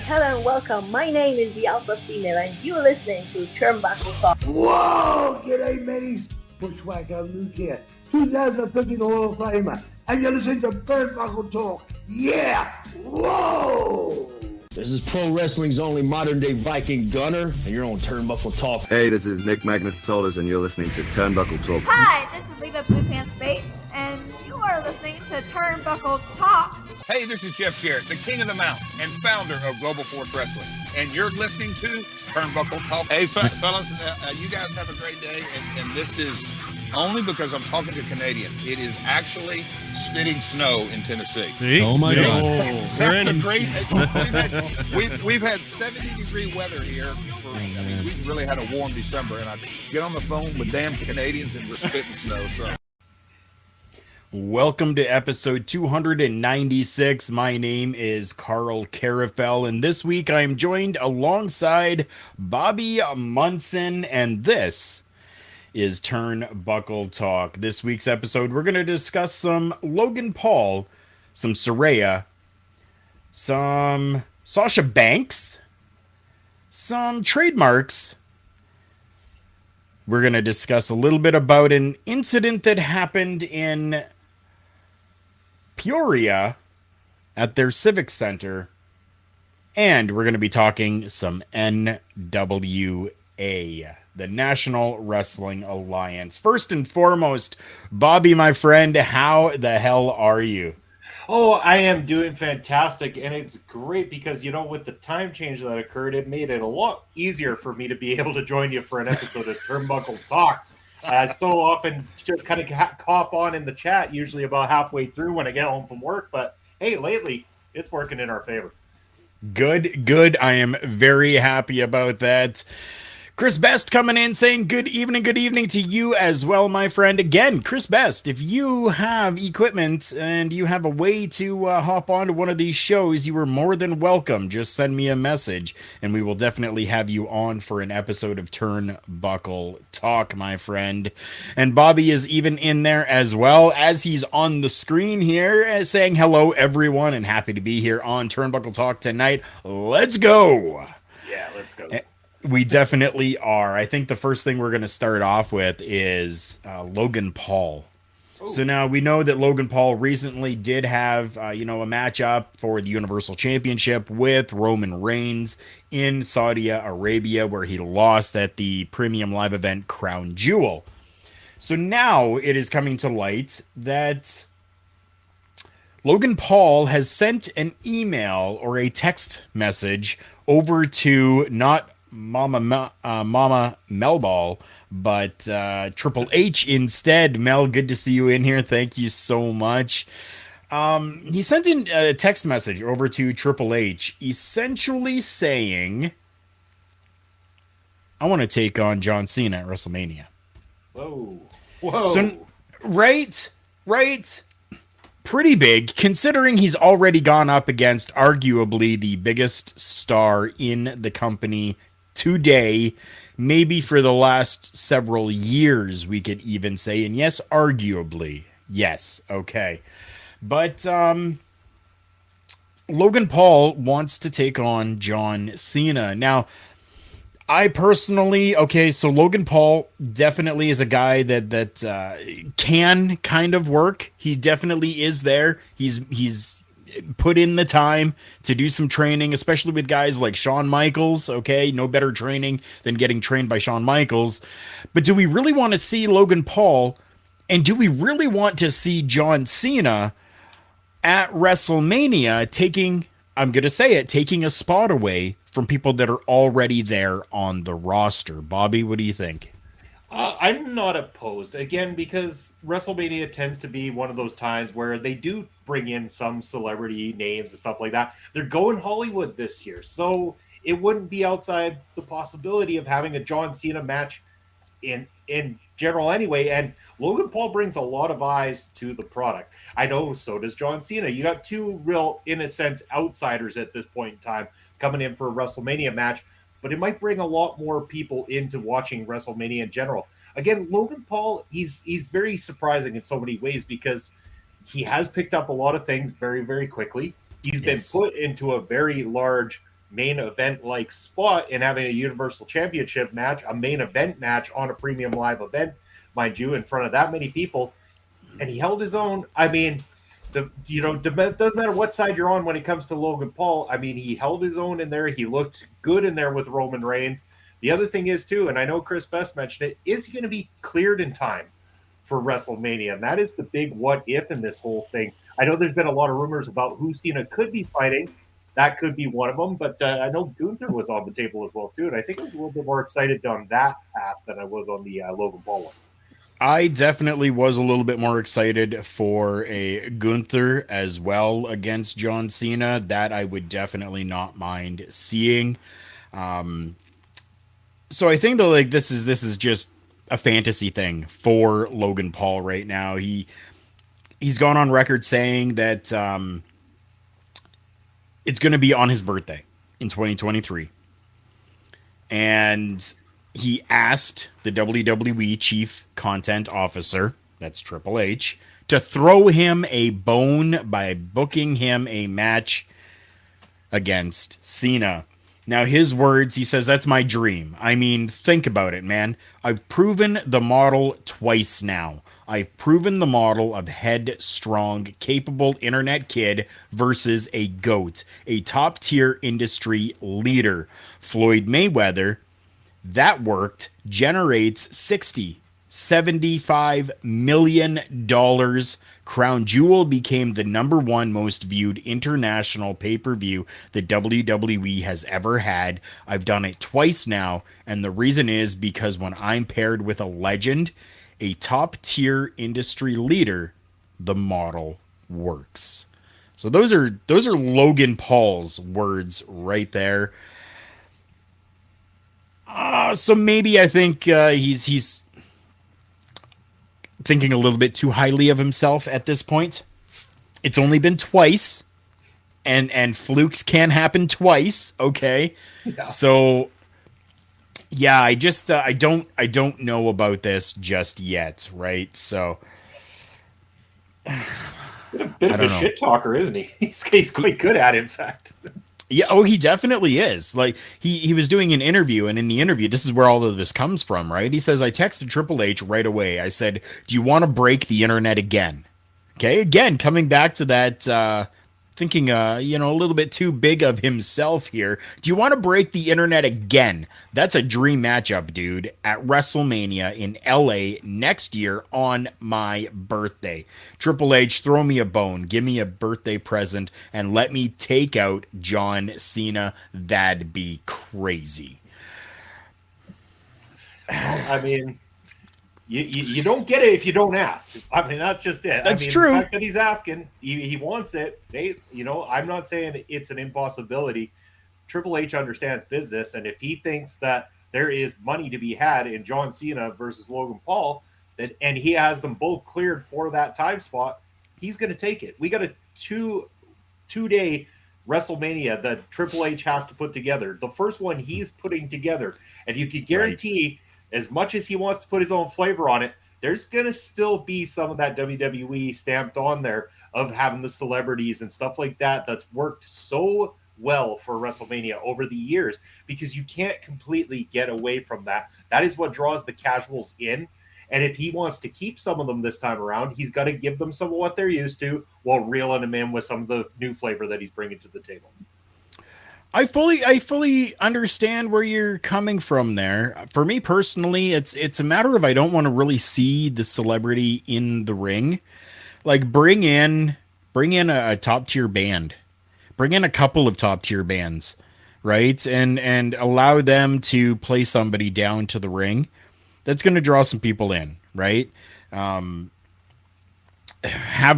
Hello and welcome. My name is the Alpha Female and you're listening to Turnbuckle Talk. Whoa! G'day, mateys. Bushwhacker Luke here, 2015 Hall of Famer, and you're listening to Turnbuckle Talk. Yeah! Whoa! This is pro wrestling's only modern-day Viking Gunner, and you're on Turnbuckle Talk. Hey, this is Nick Magnus-Solis, and you're listening to Turnbuckle Talk. Hi, this is Leva Blue Pants Bates, and you are listening to Turnbuckle Talk. Hey, this is Jeff Jarrett, the king of the mountain and founder of Global Force Wrestling, and you're listening to Turnbuckle Talk. Hey, fellas, you guys have a great day, and this is only because I'm talking to Canadians. It is actually spitting snow in Tennessee. See? Oh my God! That's a great. We've had 70-degree weather here. We really had a warm December, and I get on the phone with damn Canadians and we're spitting snow. So. Welcome to episode 296. My name is Karl Karufel, and this week I am joined alongside Bobby Munson, and this is Turnbuckle Talk. This week's episode, we're going to discuss some Logan Paul, some Saraya, some Sasha Banks, some trademarks. We're going to discuss a little bit about an incident that happened in Peoria at their Civic Center, and we're going to be talking some NWA, the National Wrestling Alliance. First and foremost, Bobby, my friend, how the hell are you? Oh, I am doing fantastic, and it's great because, you know, with the time change that occurred, it made it a lot easier for me to be able to join you for an episode of Turnbuckle Talk. So often just kind of hop on in the chat, usually about halfway through when I get home from work. But hey, lately it's working in our favor. Good. I am very happy about that. Chris Best coming in saying good evening to you as well, my friend. Again, Chris Best, if you have equipment and you have a way to hop on to one of these shows, you are more than welcome. Just send me a message and we will definitely have you on for an episode of Turnbuckle Talk, my friend. And Bobby is even in there as well, as he's on the screen here saying hello, everyone, and happy to be here on Turnbuckle Talk tonight. Let's go. Yeah, let's go. We definitely are. I think the first thing we're going to start off with is Logan Paul. Ooh. So now we know that Logan Paul recently did have, a matchup for the Universal Championship with Roman Reigns in Saudi Arabia, where he lost at the premium live event Crown Jewel. So now it is coming to light that Logan Paul has sent an email or a text message over to not Mama Melball, but Triple H instead. Mel, good to see you in here. Thank you so much. He sent in a text message over to Triple H, essentially saying, I want to take on John Cena at WrestleMania. Whoa. So, right. Pretty big, considering he's already gone up against arguably the biggest star in the company today, maybe for the last several years, we could even say. And yes, arguably. Yes, okay. But Logan Paul wants to take on John Cena. Now, I personally, so Logan Paul definitely is a guy that can kind of work. He definitely is there. He's put in the time to do some training, especially with guys like Shawn Michaels. Okay, no better training than getting trained by Shawn Michaels. But do we really want to see Logan Paul, and do we really want to see John Cena at WrestleMania taking, I'm going to say it, taking a spot away from people that are already there on the roster? Bobby, what do you think? I'm not opposed, again, because WrestleMania tends to be one of those times where they do bring in some celebrity names and stuff like that. They're going Hollywood this year, so it wouldn't be outside the possibility of having a John Cena match in general anyway. And Logan Paul brings a lot of eyes to the product. I know, so does John Cena. You got two real, in a sense, outsiders at this point in time coming in for a WrestleMania match, but it might bring a lot more people into watching WrestleMania in general. Again, Logan Paul, he's very surprising in so many ways because he has picked up a lot of things very, very quickly. He's been put into a very large main event-like spot in having a Universal Championship match, a main event match on a premium live event, mind you, in front of that many people. And he held his own. I mean, doesn't matter what side you're on when it comes to Logan Paul. I mean, he held his own in there. He looked good in there with Roman Reigns. The other thing is, too, and I know Chris Best mentioned it, is he going to be cleared in time for WrestleMania? And that is the big what if in this whole thing. I know there's been a lot of rumors about who Cena could be fighting. That could be one of them. But I know Gunther was on the table as well, too. And I think I was a little bit more excited on that path than I was on the Logan Paul one. I definitely was a little bit more excited for a Gunther as well against John Cena. That I would definitely not mind seeing. So I think that like this is just a fantasy thing for Logan Paul right now. He's gone on record saying that it's going to be on his birthday in 2023, and he asked the WWE chief content officer, that's Triple H, to throw him a bone by booking him a match against Cena. Now, his words, he says, that's my dream. I mean, think about it, man. I've proven the model twice now. I've proven the model of headstrong, capable internet kid versus a GOAT, a top-tier industry leader. Floyd Mayweather, that worked, generates $75 million. Crown Jewel became the #1 most viewed international pay-per-view that WWE has ever had. I've done it twice now, and the reason is because when I'm paired with a legend, a top-tier industry leader, the model works. So those are Logan Paul's words right there. So maybe I think he's thinking a little bit too highly of himself at this point. It's only been twice, and flukes can happen twice. Okay, yeah. So yeah, I just I don't know about this just yet, right? So a bit of a shit talker, isn't he? He's quite good at it, in fact. Yeah, oh, he definitely is. Like, he was doing an interview, and in the interview, this is where all of this comes from, right? He says, I texted Triple H right away. I said, do you want to break the internet again? Okay, again, coming back to that, thinking, a little bit too big of himself here. Do you want to break the internet again? That's a dream matchup, dude, at WrestleMania in LA next year on my birthday. Triple H, throw me a bone, give me a birthday present, and let me take out John Cena. That'd be crazy. I mean, you don't get it if you don't ask. I mean, that's just it. That's true. The fact that he's asking, he wants it. I'm not saying it's an impossibility. Triple H understands business, and if he thinks that there is money to be had in John Cena versus Logan Paul, and he has them both cleared for that time spot, he's going to take it. We got a two-day WrestleMania that Triple H has to put together. The first one he's putting together, and you can guarantee. Right. As much as he wants to put his own flavor on it, there's going to still be some of that WWE stamped on there of having the celebrities and stuff like that that's worked so well for WrestleMania over the years, because you can't completely get away from that. That is what draws the casuals in. And if he wants to keep some of them this time around, he's got to give them some of what they're used to while reeling them in with some of the new flavor that he's bringing to the table. I fully understand where you're coming from there. For me personally, it's a matter of I don't want to really see the celebrity in the ring. Like bring in a top tier band, bring in a couple of top tier bands, right? And allow them to play somebody down to the ring. That's going to draw some people in, right? Have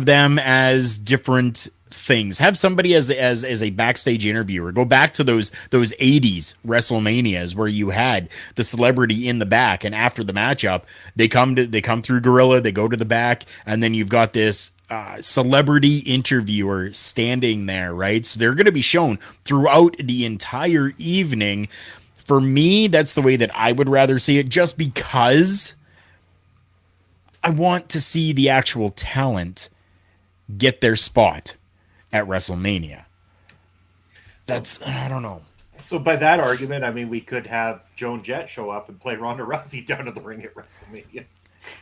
them as different things. Have somebody as a backstage interviewer. Go back to those 80s WrestleManias where you had the celebrity in the back, and after the matchup, they come through Gorilla, they go to the back, and then you've got this celebrity interviewer standing there, right? So they're going to be shown throughout the entire evening. For me, that's the way that I would rather see it, just because I want to see the actual talent get their spot at WrestleMania. I don't know. So by that argument, I mean, we could have Joan Jett show up and play Ronda Rousey down to the ring at WrestleMania.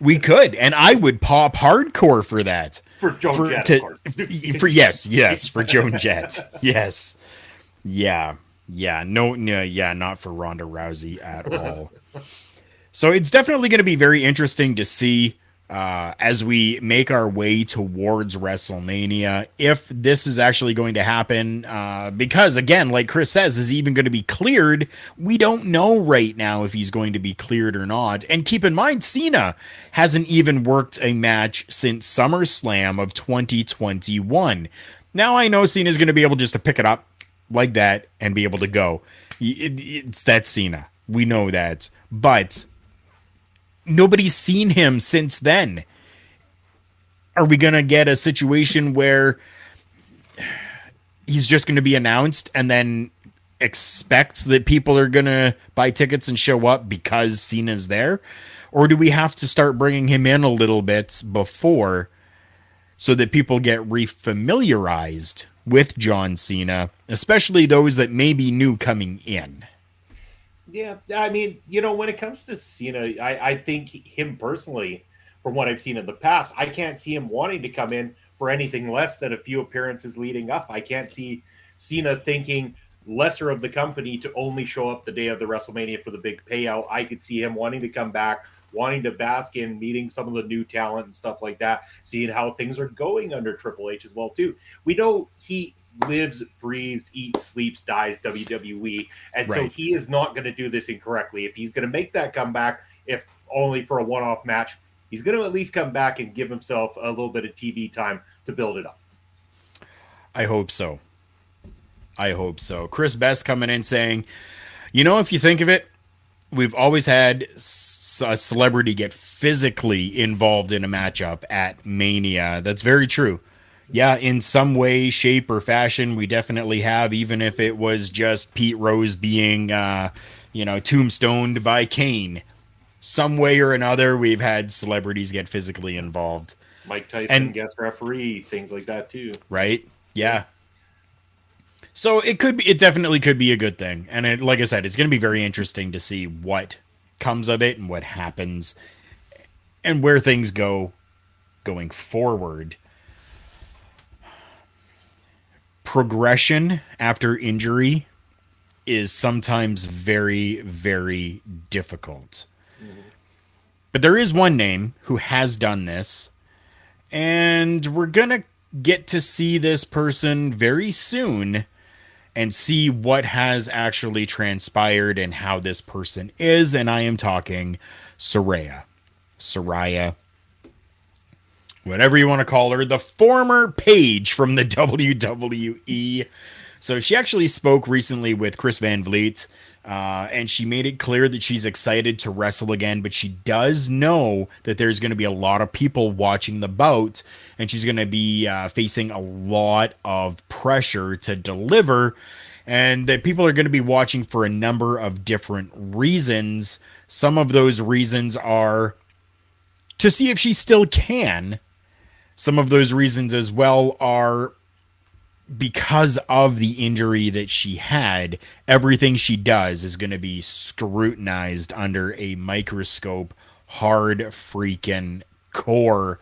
We could, and I would pop hardcore for that. For Joan Jett, of course. Yes, for Joan Jett. Yes. Yeah, not for Ronda Rousey at all. So it's definitely going to be very interesting to see as we make our way towards WrestleMania, if this is actually going to happen, because again, like Chris says, is he even going to be cleared? We don't know right now if he's going to be cleared or not. And keep in mind, Cena hasn't even worked a match since SummerSlam of 2021. Now I know Cena's going to be able just to pick it up like that and be able to go. It's that Cena. We know that. But nobody's seen him since then. Are we going to get a situation where he's just going to be announced and then expect that people are going to buy tickets and show up because Cena's there? Or do we have to start bringing him in a little bit before so that people get refamiliarized with John Cena, especially those that may be new coming in? Yeah, I mean, when it comes to Cena, I think him personally, from what I've seen in the past, I can't see him wanting to come in for anything less than a few appearances leading up. I can't see Cena thinking lesser of the company to only show up the day of the WrestleMania for the big payout. I could see him wanting to come back, wanting to bask in meeting some of the new talent and stuff like that, seeing how things are going under Triple H as well, too. We know he lives, breathes, eats, sleeps, dies WWE. And Right. so he is not going to do this incorrectly. If he's going to make that comeback, if only for a one-off match, he's going to at least come back and give himself a little bit of TV time to build it up. I hope so. Chris Best coming in saying, if you think of it, we've always had a celebrity get physically involved in a matchup at Mania. That's very true. Yeah, in some way, shape, or fashion, we definitely have, even if it was just Pete Rose being, tombstoned by Kane. Some way or another, we've had celebrities get physically involved. Mike Tyson, guest referee, things like that too. Right? Yeah. So it definitely could be a good thing. And like I said, it's going to be very interesting to see what comes of it and what happens and where things go going forward. Progression after injury is sometimes very, very difficult. Mm-hmm. But there is one name who has done this, and we're going to get to see this person very soon and see what has actually transpired and how this person is. And I am talking Saraya, whatever you want to call her, the former Paige from the WWE. So she actually spoke recently with Chris Van Vliet, and she made it clear that she's excited to wrestle again, but she does know that there's going to be a lot of people watching the bout, and she's going to be facing a lot of pressure to deliver, and that people are going to be watching for a number of different reasons. Some of those reasons are to see if she still can. Some of those reasons as well are because of the injury that she had. Everything she does is going to be scrutinized under a microscope hard freaking core.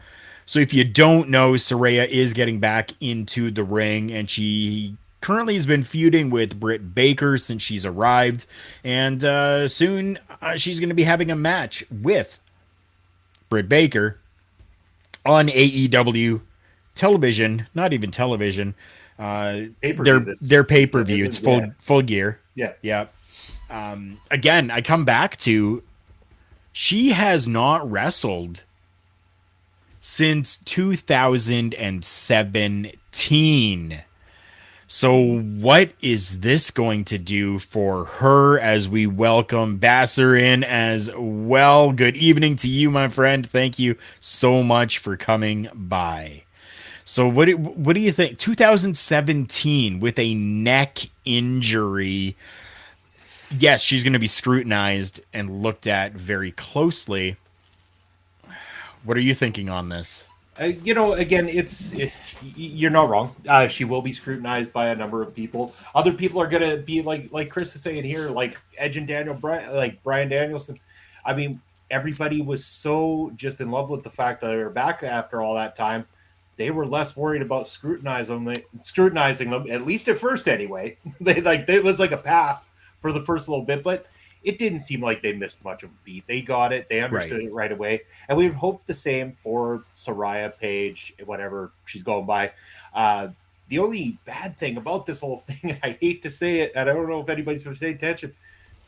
So if you don't know, Saraya is getting back into the ring, and she currently has been feuding with Britt Baker since she's arrived, and soon she's going to be having a match with Britt Baker on AEW television, not even television, their pay-per-view. It's full gear. Yeah. Again, I come back to, she has not wrestled since 2017. So what is this going to do for her as we welcome Basser in as well? Good evening to you, my friend. Thank you so much for coming by. So what do you think? 2017 with a neck injury. Yes, she's going to be scrutinized and looked at very closely. What are you thinking on this? Again, you're not wrong. She will be scrutinized by a number of people. Other people are going to be like Chris is saying here, like Edge and Bryan Danielson. I mean, everybody was so just in love with the fact that they were back after all that time. They were less worried about scrutinizing them, at least at first anyway. It was like a pass for the first little bit, but it didn't seem like they missed much of a beat. They got it. They understood it right away. And we would hope the same for Saraya, Paige, whatever she's going by. The only bad thing about this whole thing, and I hate to say it, and I don't know if anybody's been paying attention,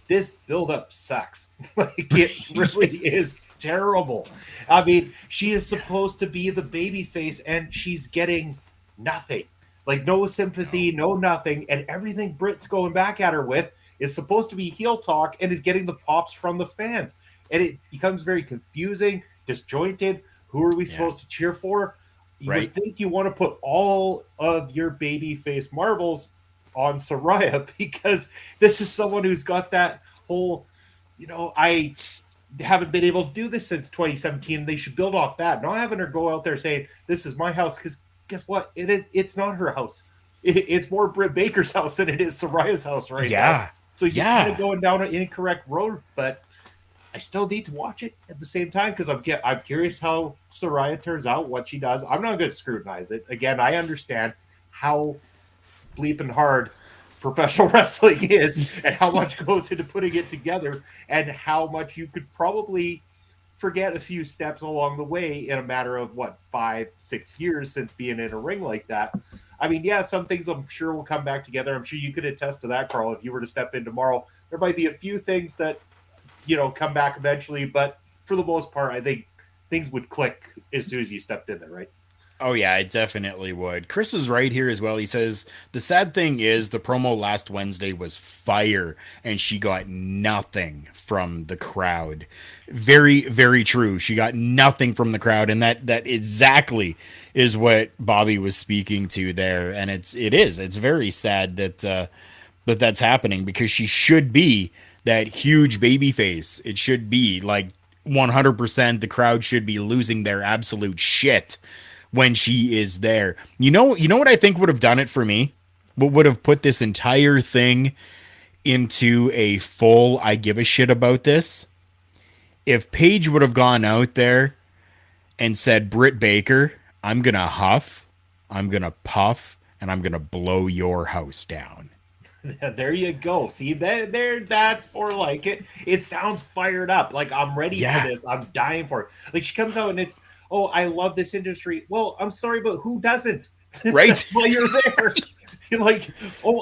this build-up sucks. It really is terrible. I mean, she is supposed to be the baby face, and she's getting nothing. No sympathy, no nothing, and everything Britt's going back at her with is supposed to be heel talk and is getting the pops from the fans. And it becomes very confusing, disjointed. Who are we supposed to cheer for? You would think you want to put all of your babyface marbles on Saraya, because this is someone who's got that whole, I haven't been able to do this since 2017. They should build off that. Not having her go out there saying, this is my house, because guess what? It's not her house. It's more Britt Baker's house than it is Saraya's house right now. So you're kind of going down an incorrect road, but I still need to watch it at the same time because I'm curious how Saraya turns out, what she does. I'm not going to scrutinize it. Again, I understand how bleeping hard professional wrestling is and how much goes into putting it together and how much you could probably forget a few steps along the way in a matter of 5-6 years since being in a ring like that. I mean, yeah, some things I'm sure will come back together. I'm sure you could attest to that, Carl. If you were to step in tomorrow, there might be a few things that, come back eventually. But for the most part, I think things would click as soon as you stepped in there, right? Oh, yeah, it definitely would. Chris is right here as well. He says, the sad thing is the promo last Wednesday was fire, and she got nothing from the crowd. Very, very true. She got nothing from the crowd, and that exactly is what Bobby was speaking to there. And it's very sad that that's happening, because she should be that huge baby face. It should be 100%. The crowd should be losing their absolute shit when she is there. You know what I think would have done it for me? What would have put this entire thing into a full I give a shit about this? If Paige would have gone out there and said, Britt Baker, I'm going to huff, I'm going to puff, and I'm going to blow your house down. There you go. See, that's more like it. It sounds fired up. I'm ready for this. I'm dying for it. She comes out and it's, oh, I love this industry. Well, I'm sorry, but who doesn't? Right? While you're there.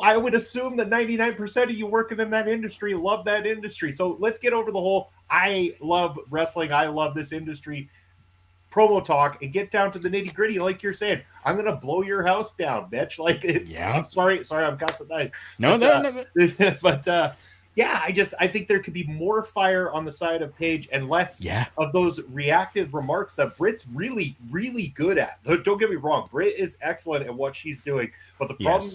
I would assume that 99% of you working in that industry love that industry. So let's get over the whole, I love wrestling, I love this industry promo talk and get down to the nitty gritty. Like you're saying, I'm going to blow your house down, bitch. I'm sorry, I'm cussing. No. But I think there could be more fire on the side of Paige and less of those reactive remarks that Britt's really, really good at. Don't get me wrong. Britt is excellent at what she's doing. But the problem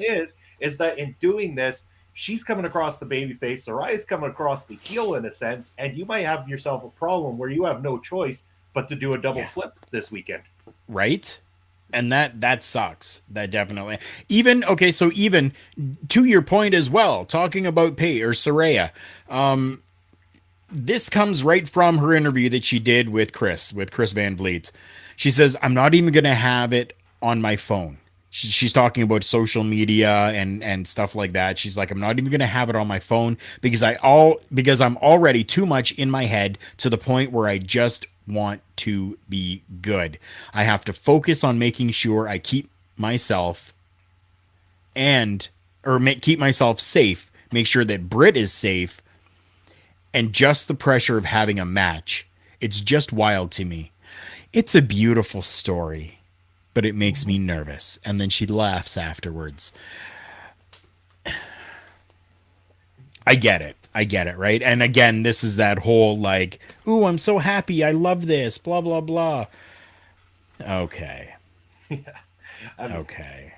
is that in doing this, she's coming across the babyface. Saraya's coming across the heel in a sense. And you might have yourself a problem where you have no choice but to do a double flip this weekend. Right? And that sucks. That definitely. Even to your point as well, talking about Paige or Saraya, this comes right from her interview that she did with Chris Van Vliet. She says, I'm not even going to have it on my phone. She's talking about social media and stuff like that. She's like, I'm not even going to have it on my phone because I'm already too much in my head to the point where I just want to be good. I have to focus on making sure I keep myself keep myself safe, make sure that Britt is safe, and just the pressure of having a match. It's just wild to me. It's a beautiful story, but it makes me nervous. And then she laughs afterwards. I get it, right? And again, this is that whole like, ooh, I'm so happy, I love this, blah, blah, blah. Okay. Okay.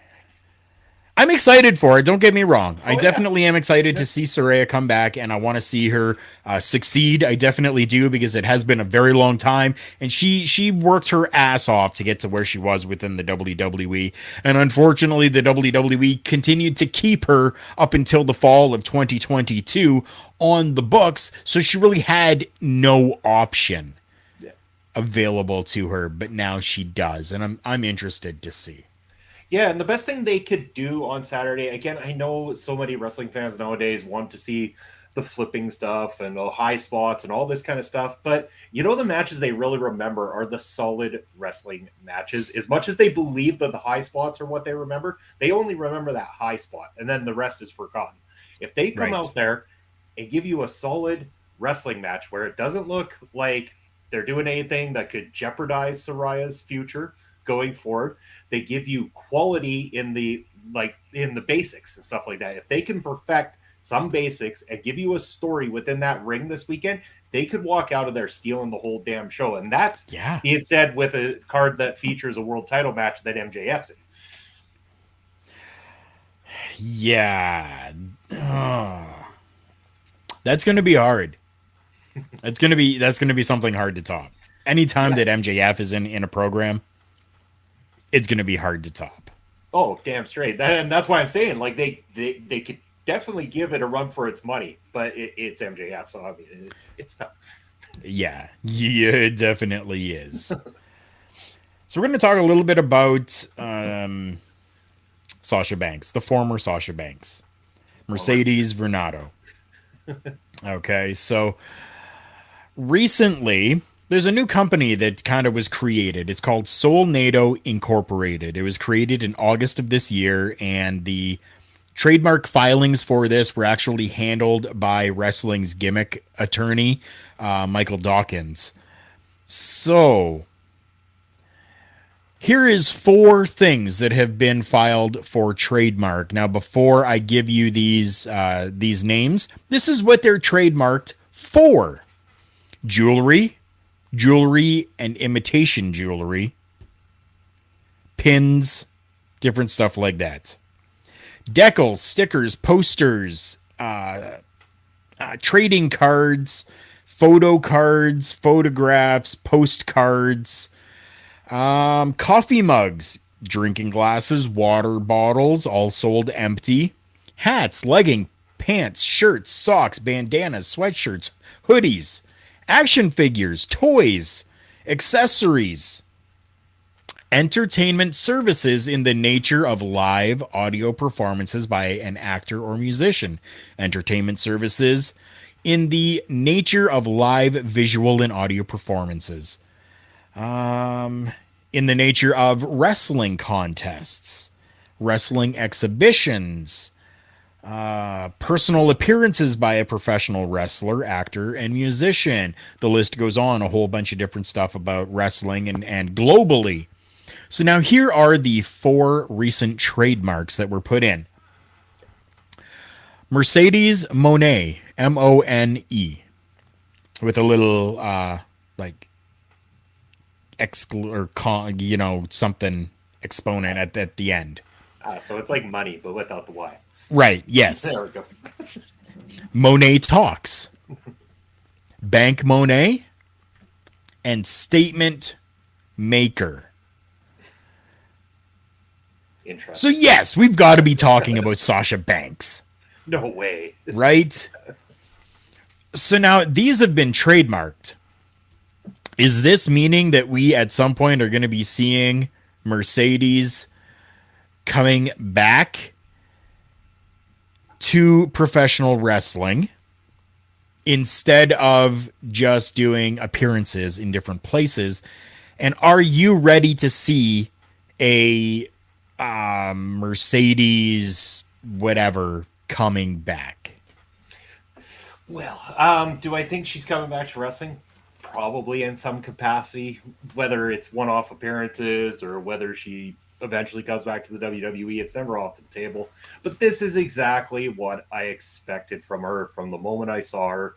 I'm excited for it. Don't get me wrong. I definitely am excited to see Saraya come back, and I want to see her succeed. I definitely do, because it has been a very long time, and she worked her ass off to get to where she was within the WWE. And unfortunately, the WWE continued to keep her up until the fall of 2022 on the books, so she really had no option available to her, but now she does, and I'm interested to see. Yeah, and the best thing they could do on Saturday, again, I know so many wrestling fans nowadays want to see the flipping stuff and the high spots and all this kind of stuff, but the matches they really remember are the solid wrestling matches. As much as they believe that the high spots are what they remember, they only remember that high spot, and then the rest is forgotten. If they come out there and give you a solid wrestling match where it doesn't look like they're doing anything that could jeopardize Saraya's future going forward, they give you quality in the basics and stuff like that. If they can perfect some basics and give you a story within that ring this weekend, they could walk out of there stealing the whole damn show. And that's being said with a card that features a world title match that MJF's in. Yeah. That's going to be hard. That's going to be something hard to top. Anytime that MJF is in a program, it's going to be hard to top. Oh, damn straight. And that's why I'm saying, like, they could definitely give it a run for its money, but it's MJF, so I mean, it's tough. Yeah, it definitely is. So we're going to talk a little bit about Sasha Banks, the former Sasha Banks, Mercedes Vernado. Okay, so recently there's a new company that kind of was created. It's called Soulnado Incorporated. It was created in August of this year, and the trademark filings for this were actually handled by wrestling's gimmick attorney, Michael Dawkins. So here is 4 things that have been filed for trademark. Now, before I give you these names, this is what they're trademarked for: jewelry and imitation jewelry, pins, different stuff like that, decals, stickers, posters, trading cards, photo cards, photographs, postcards, coffee mugs, drinking glasses, water bottles, all sold empty, hats, legging, pants, shirts, socks, bandanas, sweatshirts, hoodies, action figures, toys, accessories, entertainment services in the nature of live audio performances by an actor or musician, entertainment services in the nature of live visual and audio performances, in the nature of wrestling contests, wrestling exhibitions, personal appearances by a professional wrestler, actor, and musician. The list goes on, a whole bunch of different stuff about wrestling and globally. So now here are the 4 recent trademarks that were put in. Mercedes Monet, M-O-N-E, with a little something exponent at the end. So it's like money, but without the Y. Right, yes. There we go. Monet Talks, Bank Monet, and Statement Maker. Interesting. So yes, we've got to be talking about Sasha Banks. No way. Right? So now these have been trademarked. Is this meaning that we at some point are going to be seeing Mercedes coming back to professional wrestling instead of just doing appearances in different places? And are you ready to see a Mercedes whatever coming back? Well, do I think she's coming back to wrestling? Probably in some capacity, whether it's one-off appearances or whether she eventually comes back to the WWE, it's never off the table. But this is exactly what I expected from her from the moment I saw her.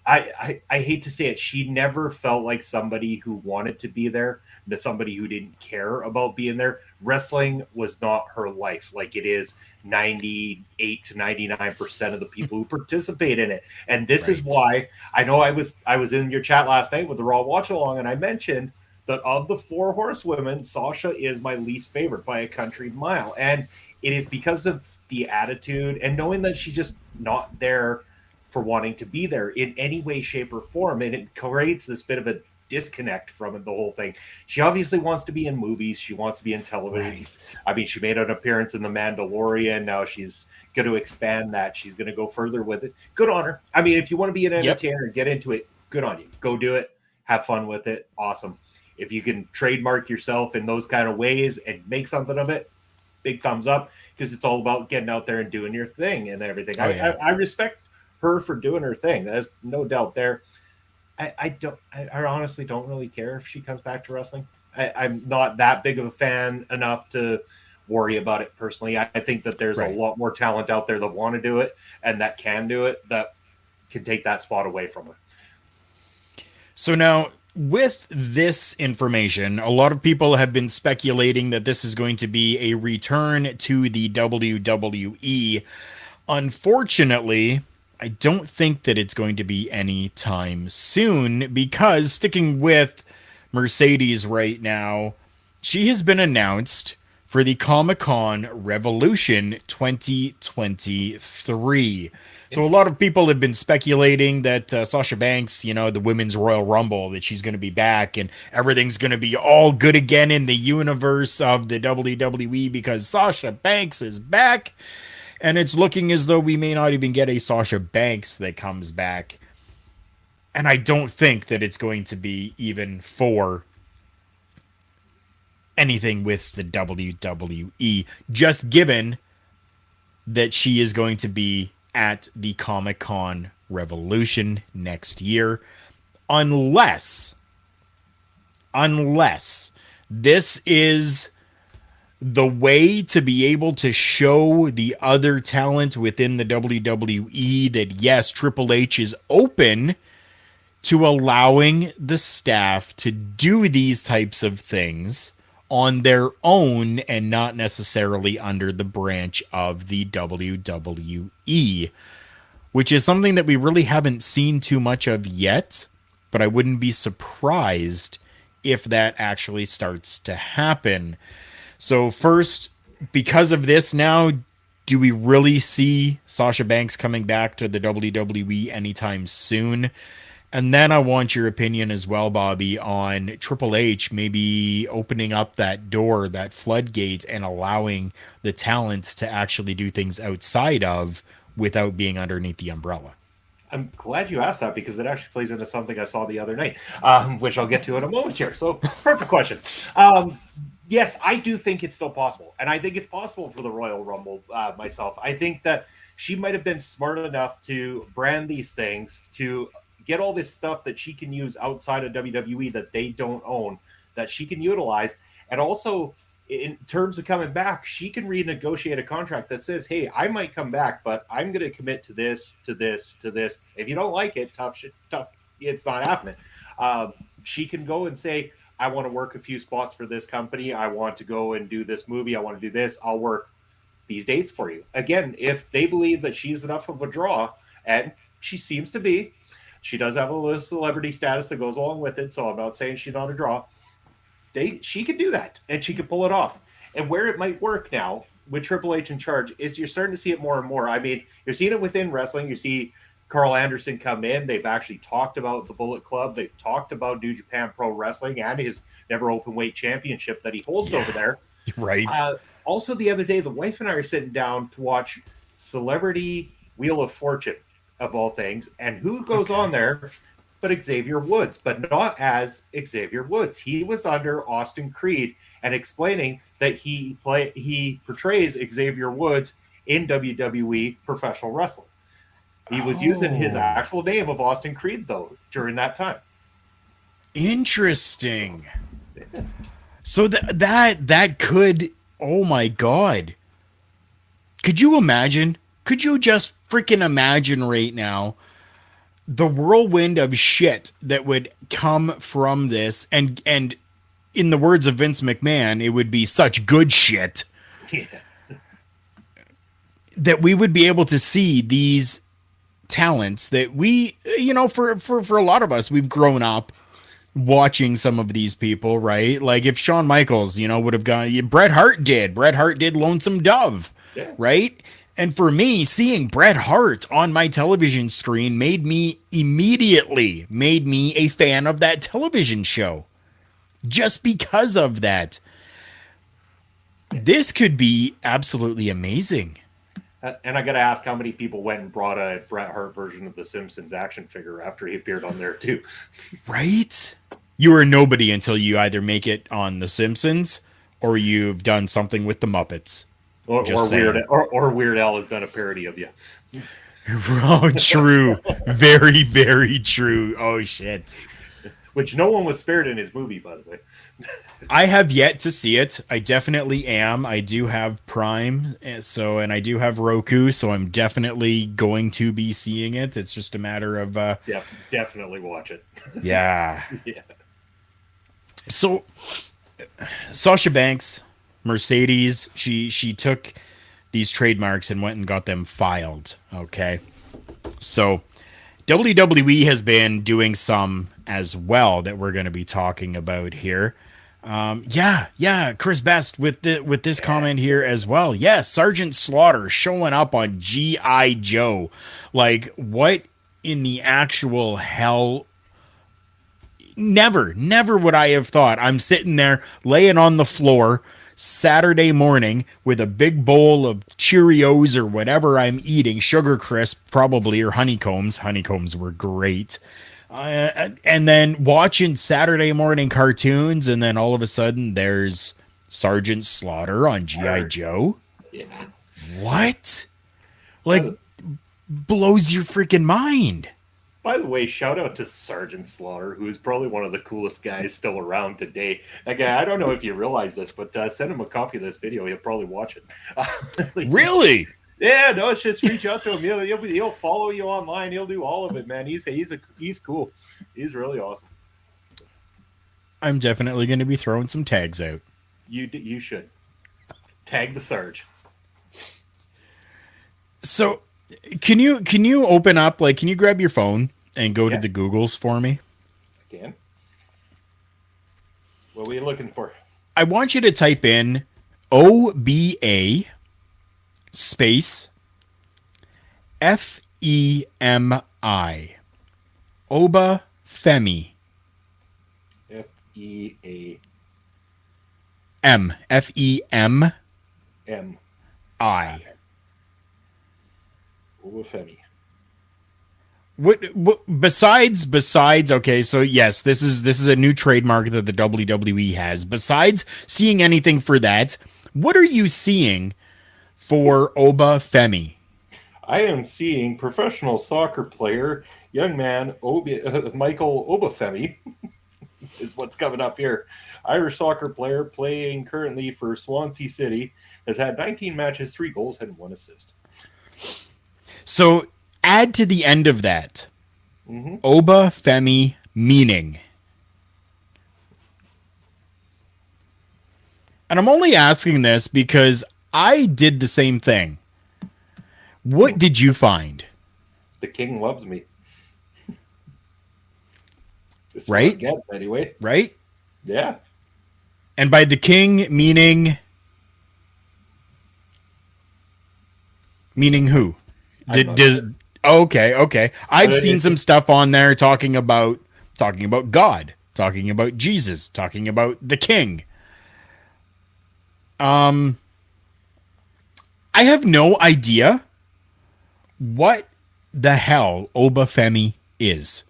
I hate to say it, she never felt like somebody who wanted to be there, somebody who didn't care about being there. Wrestling was not her life like it is 98 to 99% of the people who participate in it. And this is why I know I was in your chat last night with the Raw Watch Along, and I mentioned that of the 4 horsewomen, Sasha is my least favorite by a country mile. And it is because of the attitude and knowing that she's just not there for wanting to be there in any way, shape, or form. And it creates this bit of a disconnect from it, the whole thing. She obviously wants to be in movies. She wants to be in television. Right. I mean, she made an appearance in The Mandalorian. Now she's going to expand that. She's going to go further with it. Good on her. I mean, if you want to be an entertainer and get into it, good on you. Go do it. Have fun with it. Awesome. If you can trademark yourself in those kind of ways and make something of it, big thumbs up, because it's all about getting out there and doing your thing and everything. I respect her for doing her thing. There's no doubt there. I honestly don't really care if she comes back to wrestling. I'm not that big of a fan enough to worry about it personally. I think that there's a lot more talent out there that want to do it and that can do it, that can take that spot away from her. So now, with this information, a lot of people have been speculating that this is going to be a return to the WWE. Unfortunately, I don't think that it's going to be any time soon, because sticking with Mercedes right now, she has been announced for the Comic-Con Revolution 2023. So a lot of people have been speculating that Sasha Banks, you know, the Women's Royal Rumble, that she's going to be back and everything's going to be all good again in the universe of the WWE because Sasha Banks is back. And it's looking as though we may not even get a Sasha Banks that comes back. And I don't think that it's going to be even for anything with the WWE, just given that she is going to be at the Comic-Con Revolution next year. Unless this is the way to be able to show the other talent within the WWE that, yes, Triple H is open to allowing the staff to do these types of things on their own and not necessarily under the branch of the WWE, which is something that we really haven't seen too much of yet, but I wouldn't be surprised if that actually starts to happen. So first, because of this now, do we really see Sasha Banks coming back to the WWE anytime soon? And then I want your opinion as well, Bobby, on Triple H maybe opening up that door, that floodgate, and allowing the talent to actually do things outside of without being underneath the umbrella. I'm glad you asked that because it actually plays into something I saw the other night, which I'll get to in a moment here. So, perfect question. Yes, I do think it's still possible. And I think it's possible for the Royal Rumble myself. I think that she might have been smart enough to brand these things, to get all this stuff that she can use outside of WWE that they don't own, that she can utilize. And also, in terms of coming back, she can renegotiate a contract that says, hey, I might come back, but I'm going to commit to this, to this, to this. If you don't like it, tough, it's not happening. She can go and say, I want to work a few spots for this company. I want to go and do this movie. I want to do this. I'll work these dates for you. Again, if they believe that she's enough of a draw, and she seems to be, she does have a little celebrity status that goes along with it, so I'm not saying she's not a draw. She can do that, and she can pull it off. And where it might work now, with Triple H in charge, is you're starting to see it more and more. I mean, you're seeing it within wrestling. You see Carl Anderson come in. They've actually talked about the Bullet Club. They've talked about New Japan Pro Wrestling and his Never Openweight Championship that he holds over there. Right. Also, the other day, the wife and I are sitting down to watch Celebrity Wheel of Fortune, of all things. And who goes on there but Xavier Woods, but not as Xavier Woods. He was under Austin Creed and explaining that he portrays Xavier Woods in WWE professional wrestling. He was using his actual name of Austin Creed, though, during that time. Interesting. So that could, oh my God. Could you imagine? Could you just freaking imagine right now the whirlwind of shit that would come from this? And in the words of Vince McMahon, it would be such good shit that we would be able to see these talents that we, for a lot of us, we've grown up watching some of these people, right? Like if Shawn Michaels, would have gone, Bret Hart did Lonesome Dove, right? And for me, seeing Bret Hart on my television screen made me a fan of that television show. Just because of that. This could be absolutely amazing. And I got to ask how many people went and brought a Bret Hart version of the Simpsons action figure after he appeared on there too. Right? You are nobody until you either make it on the Simpsons or you've done something with the Muppets. Or Weird Al has done a parody of you. Oh, true. Very, very true. Oh, shit. Which no one was spared in his movie, by the way. I have yet to see it. I definitely am. I do have Prime, and I do have Roku, so I'm definitely going to be seeing it. It's just a matter of... definitely watch it. Yeah. Yeah. So, Sasha Banks, Mercedes, she took these trademarks and went and got them filed, okay? So, WWE has been doing some as well that we're going to be talking about here. Chris Best with this comment here as well. Yeah, Sergeant Slaughter showing up on G.I. Joe. Like, what in the actual hell? Never would I have thought. I'm sitting there laying on the floor Saturday morning with a big bowl of Cheerios or whatever I'm eating, Sugar Crisp probably, or honeycombs. Honeycombs were great. And then watching Saturday morning cartoons, and then all of a sudden there's Sergeant Slaughter on G.I. Joe. Yeah. What? Like, blows your freaking mind. By the way, shout out to Sergeant Slaughter, who is probably one of the coolest guys still around today. That guy, I don't know if you realize this, but send him a copy of this video. He'll probably watch it. Really? Yeah, no, it's just reach out to him. He'll follow you online. He'll do all of it, man. He's cool. He's really awesome. I'm definitely going to be throwing some tags out. You should tag the Sarge. So, can you open up, like, can you grab your phone and go to the Googles for me? I can. What were you looking for? I want you to type in OBA space FEMI. Oba Femi. FEA. M. FEM. M. I. Oba Femi. What besides okay, so yes, this is a new trademark that the WWE has. Besides seeing anything for that, what are you seeing for Oba Femi? I am seeing professional soccer player, young man Michael Obafemi is what's coming up here. Irish soccer player playing currently for Swansea City, has had 19 matches, 3 goals, and 1 assist. So add to the end of that, Oba Femi meaning. And I'm only asking this because I did the same thing. What did you find? The king loves me. Right? Anyway. Right? Yeah. And by the king meaning who? Okay. I've seen some stuff on there talking about God, talking about Jesus, talking about the King. I have no idea what the hell Obafemi is.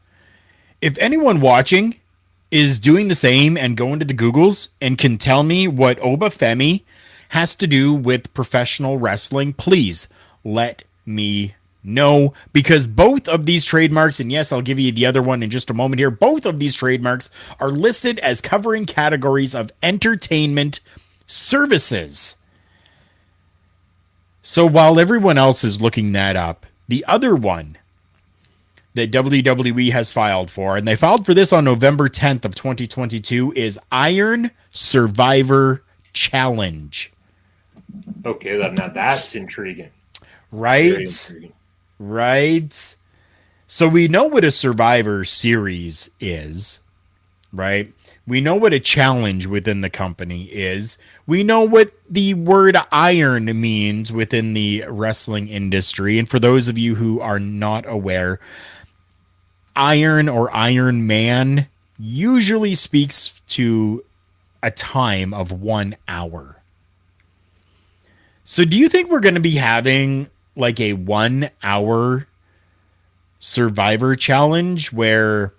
If anyone watching is doing the same and going to the Googles and can tell me what Obafemi has to do with professional wrestling, please let me know, because both of these trademarks, and yes, I'll give you the other one in just a moment here, both of these trademarks are listed as covering categories of entertainment services. So while everyone else is looking that up, the other one that WWE has filed for, and they filed for this on November 10th of 2022, is Iron Survivor Challenge. Okay, now that's intriguing. Right? Right. So we know what a Survivor Series is, right? We know what a challenge within the company is. We know what the word iron means within the wrestling industry. And for those of you who are not aware, Iron or Iron Man usually speaks to a time of 1 hour. So do you think we're going to be having like a 1 hour Survivor Challenge where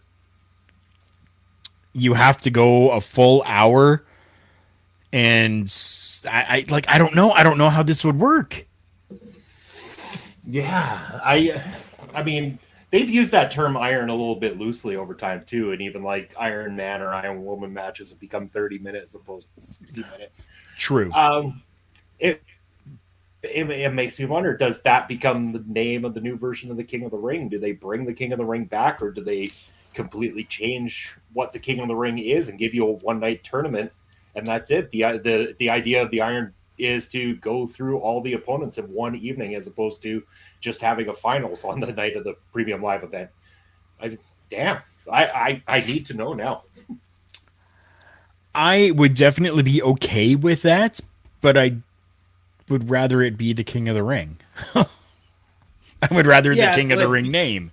you have to go a full hour? And I don't know how this would work. Yeah, I mean, they've used that term iron a little bit loosely over time too, and even like Iron Man or Iron Woman matches have become 30 minutes as opposed to 60 minutes. True. It makes me wonder, does that become the name of the new version of the King of the Ring? Do they bring the King of the Ring back, or do they completely change what the King of the Ring is and give you a one-night tournament and that's it? The idea of the Iron is to go through all the opponents in one evening as opposed to just having a finals on the night of the premium live event. I need to know now. I would definitely be okay with that, but I would rather it be the King of the Ring. I would rather the King of the Ring name.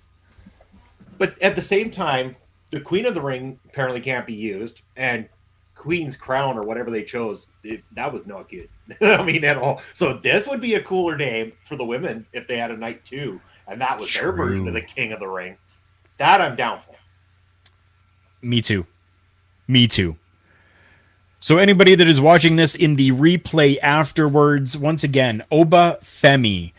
But at the same time, the Queen of the Ring apparently can't be used, and Queen's Crown or whatever they chose, that was not good. I mean, at all. So this would be a cooler name for the women if they had a night two, and that was their version of the King of the Ring. That I'm down for. Me too. So anybody that is watching this in the replay afterwards, once again, Obafemi,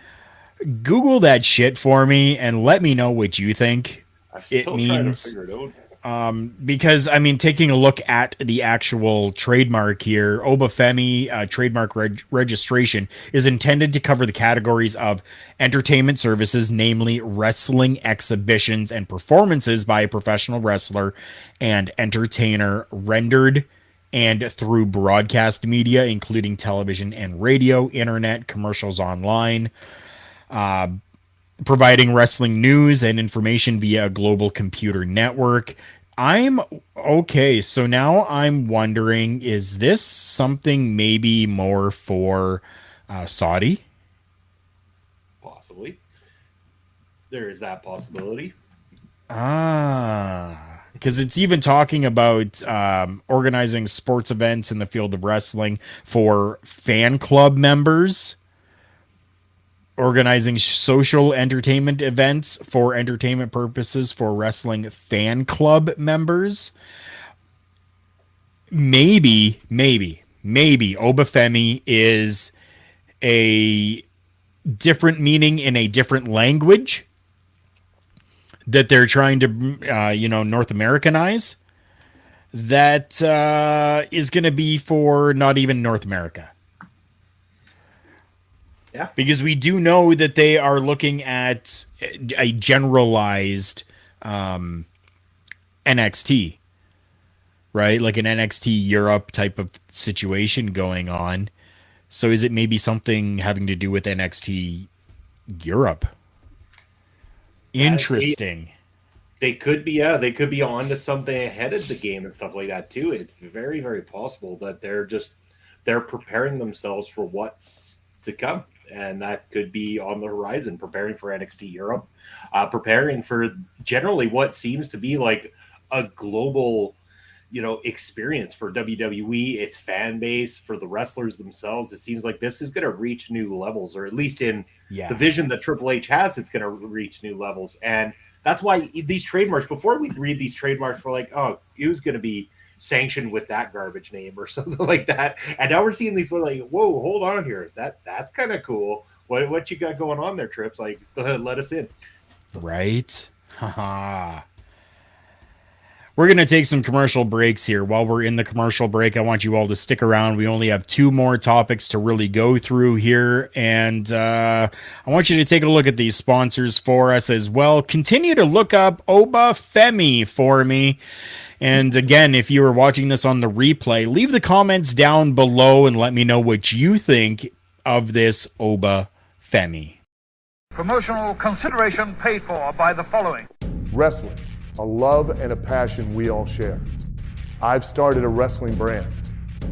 Google that shit for me and let me know what you think it means. Trying to figure it out. Because, I mean, taking a look at the actual trademark here, Obafemi trademark registration is intended to cover the categories of entertainment services, namely wrestling exhibitions and performances by a professional wrestler and entertainer rendered and through broadcast media, including television and radio, internet, commercials online, providing wrestling news and information via a global computer network. Okay, so now I'm wondering, is this something maybe more for Saudi? Possibly. There is that possibility. Because it's even talking about organizing sports events in the field of wrestling for fan club members, organizing social entertainment events for entertainment purposes for wrestling fan club members. Maybe Obafemi is a different meaning in a different language that they're trying to, North Americanize. That is going to be for not even North America. Yeah. Because we do know that they are looking at a generalized NXT, right? Like an NXT Europe type of situation going on. So is it maybe something having to do with NXT Europe? Interesting. They could be on to something ahead of the game and stuff like that too. It's very, very possible that they're preparing themselves for what's to come. and that could be on the horizon, preparing for NXT Europe, preparing for generally what seems to be like a global, experience for WWE, its fan base, for the wrestlers themselves. It seems like this is going to reach new levels, or at least in the vision that Triple H has, it's going to reach new levels. And that's why these trademarks, before we read these trademarks, we're like, oh, it was going to be sanctioned with that garbage name or something like that. And now we're seeing these, we're like, whoa, hold on here. That's kind of cool. What you got going on there, Trips? Like, go ahead, let us in. Right? Haha. We're going to take some commercial breaks here. While we're in the commercial break, I want you all to stick around. We only have 2 more topics to really go through here. And I want you to take a look at these sponsors for us as well. Continue to look up Oba Femi for me. And again, if you are watching this on the replay, leave the comments down below and let me know what you think of this Oba Femi. Promotional consideration paid for by the following. Wrestling, a love and a passion we all share. I've started a wrestling brand,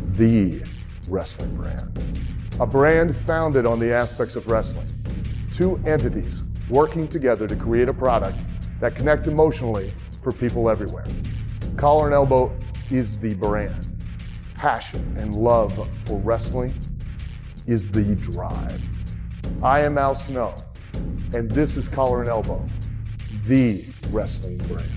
the wrestling brand. A brand founded on the aspects of wrestling. 2 entities working together to create a product that connect emotionally for people everywhere. Collar and Elbow is the brand. Passion and love for wrestling is the drive. I am Al Snow, and this is Collar and Elbow, the wrestling brand.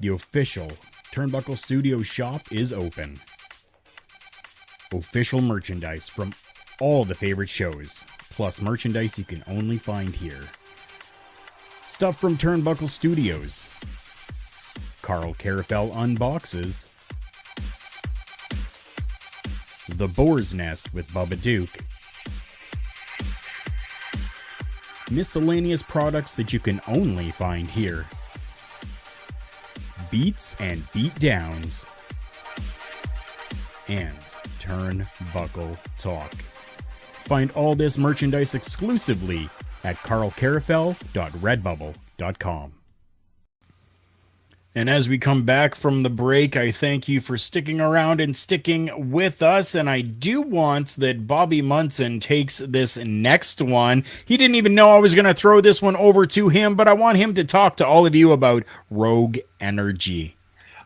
The official Turnbuckle Studio shop is open. Official merchandise from all the favorite shows, plus merchandise you can only find here. Stuff from Turnbuckle Studios. Karl Karufel unboxes. The Boar's Nest with Bubba Duke. Miscellaneous products that you can only find here. Beats and beatdowns, and Turnbuckle Talk. Find all this merchandise exclusively at karlkarufel.redbubble.com. And as we come back from the break, I thank you for sticking around and sticking with us. And I do want that Bobby Munson takes this next one. He didn't even know I was going to throw this one over to him, but I want him to talk to all of you about Rogue Energy.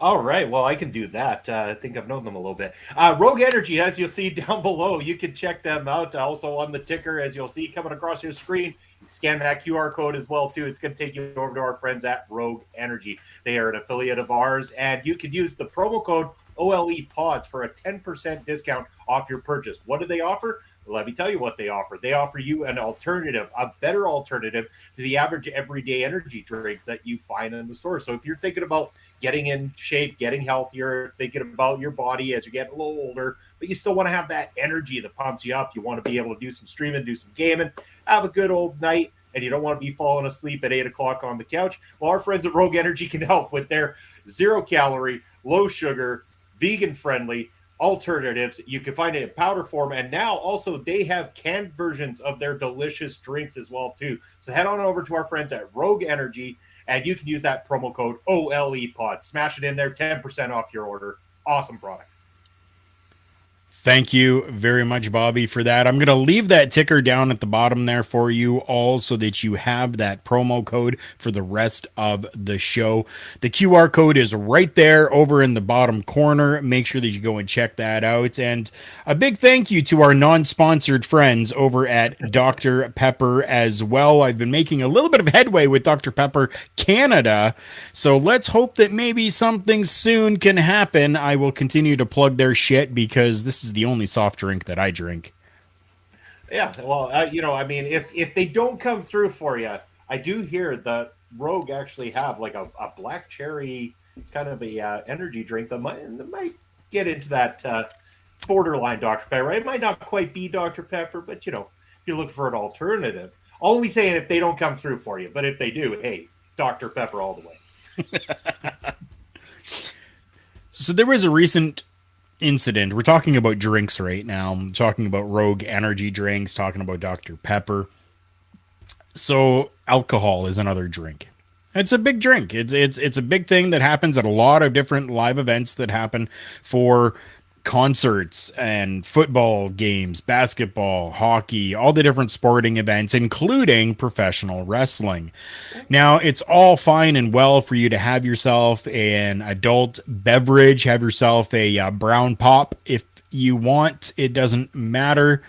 All right. Well, I can do that. I think I've known them a little bit. Rogue Energy, as you'll see down below, you can check them out. Also on the ticker, as you'll see coming across your screen. Scan that QR code as well, too. It's going to take you over to our friends at Rogue Energy. They are an affiliate of ours, and you can use the promo code OLEPODS for a 10% discount off your purchase. What do they offer? Let me tell you what they offer. They offer you an alternative, a better alternative to the average everyday energy drinks that you find in the store. So if you're thinking about getting in shape, getting healthier, thinking about your body as you get a little older, but you still want to have that energy that pumps you up, you want to be able to do some streaming, do some gaming, have a good old night, and you don't want to be falling asleep at 8 o'clock on the couch, well, our friends at Rogue Energy can help with their 0-calorie, low-sugar, vegan-friendly, alternatives. You can find it in powder form, and now also they have canned versions of their delicious drinks as well too. So head on over to our friends at Rogue Energy, and you can use that promo code OLEPOD. Smash it in there, 10% off your order. Awesome product. Thank you very much, Bobby, for that. I'm going to leave that ticker down at the bottom there for you all so that you have that promo code for the rest of the show. The QR code is right there over in the bottom corner. Make sure that you go and check that out. And a big thank you to our non-sponsored friends over at Dr. Pepper as well. I've been making a little bit of headway with Dr. Pepper Canada, so let's hope that maybe something soon can happen. I will continue to plug their shit because this is the only soft drink that I drink. Yeah, well, I mean, if they don't come through for you, I do hear that Rogue actually have like a black cherry kind of a energy drink that might get into that borderline Dr. Pepper. It might not quite be Dr. Pepper, but if you're looking for an alternative, only saying if they don't come through for you, but if they do, hey, Dr. Pepper all the way. So there was a recent incident. We're talking about drinks right now. I'm talking about Rogue energy drinks, talking about Dr. Pepper. So alcohol is another drink. It's a big drink. It's a big thing that happens at a lot of different live events that happen for concerts and football games, basketball, hockey, all the different sporting events, including professional wrestling. Now, it's all fine and well for you to have yourself an adult beverage, have yourself a brown pop if you want. It doesn't matter.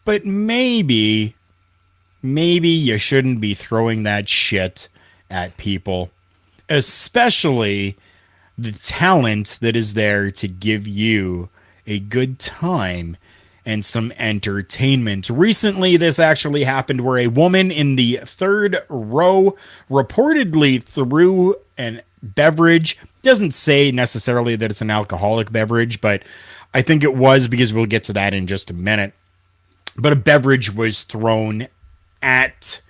But maybe you shouldn't be throwing that shit at people, especially the talent that is there to give you a good time and some entertainment. Recently, this actually happened where a woman in the third row reportedly threw a beverage. Doesn't say necessarily that it's an alcoholic beverage, but I think it was, because we'll get to that in just a minute. But a beverage was thrown at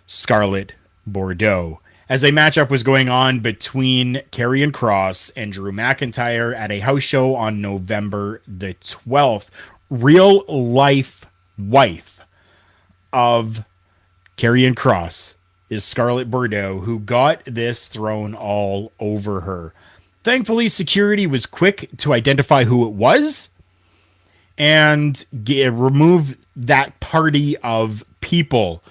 Scarlett Bordeaux as a matchup was going on between Karrion Kross and Drew McIntyre at a house show on November the 12th. Real life wife of Karrion Kross is Scarlett Bordeaux, who got this thrown all over her. Thankfully, security was quick to identify who it was and remove that party of people.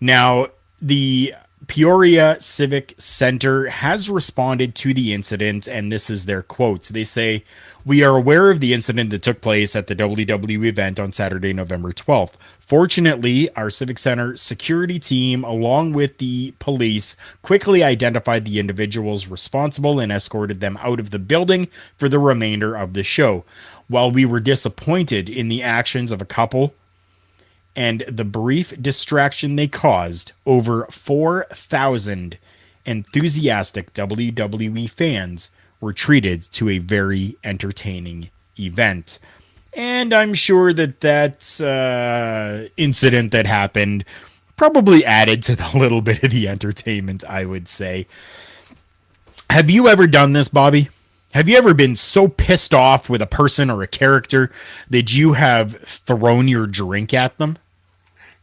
Now, the Peoria Civic Center has responded to the incident, and this is their quote. They say, "We are aware of the incident that took place at the WWE event on Saturday, November 12th. Fortunately, our Civic Center security team, along with the police, quickly identified the individuals responsible and escorted them out of the building for the remainder of the show. While we were disappointed in the actions of a couple and the brief distraction they caused, over 4,000 enthusiastic WWE fans were treated to a very entertaining event." And I'm sure that incident that happened probably added to the little bit of the entertainment, I would say. Have you ever done this, Bobby? Have you ever been so pissed off with a person or a character that you have thrown your drink at them?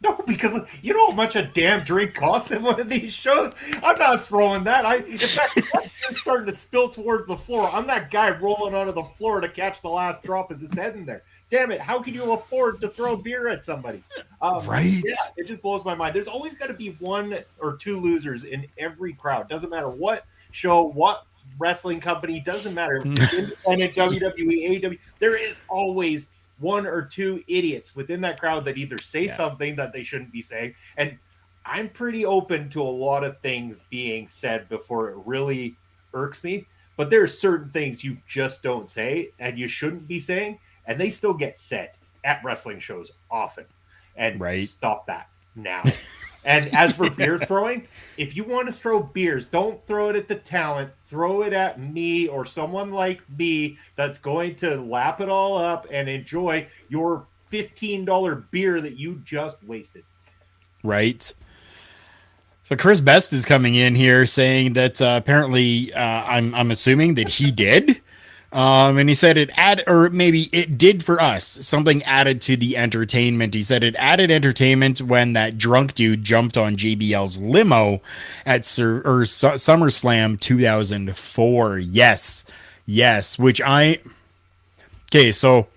No, because you know how much a damn drink costs in one of these shows? I'm not throwing that. In fact, it's starting to spill towards the floor. I'm that guy rolling onto the floor to catch the last drop as it's heading there. Damn it, how can you afford to throw beer at somebody? Right? Yeah, it just blows my mind. There's always got to be one or two losers in every crowd. Doesn't matter what show, what wrestling company, doesn't matter. Independent, WWE, AEW, there is always one or two idiots within that crowd that either say something that they shouldn't be saying. And I'm pretty open to a lot of things being said before it really irks me. But there are certain things you just don't say and you shouldn't be saying, and they still get said at wrestling shows often. And stop that now. And as for beer throwing, if you want to throw beers, don't throw it at the talent. Throw it at me or someone like me that's going to lap it all up and enjoy your $15 beer that you just wasted. Right. So Chris Best is coming in here saying that apparently I'm assuming that he did And he said or maybe it did for us, something added to the entertainment. He said it added entertainment when that drunk dude jumped on JBL's limo at SummerSlam 2004. Yes, okay, so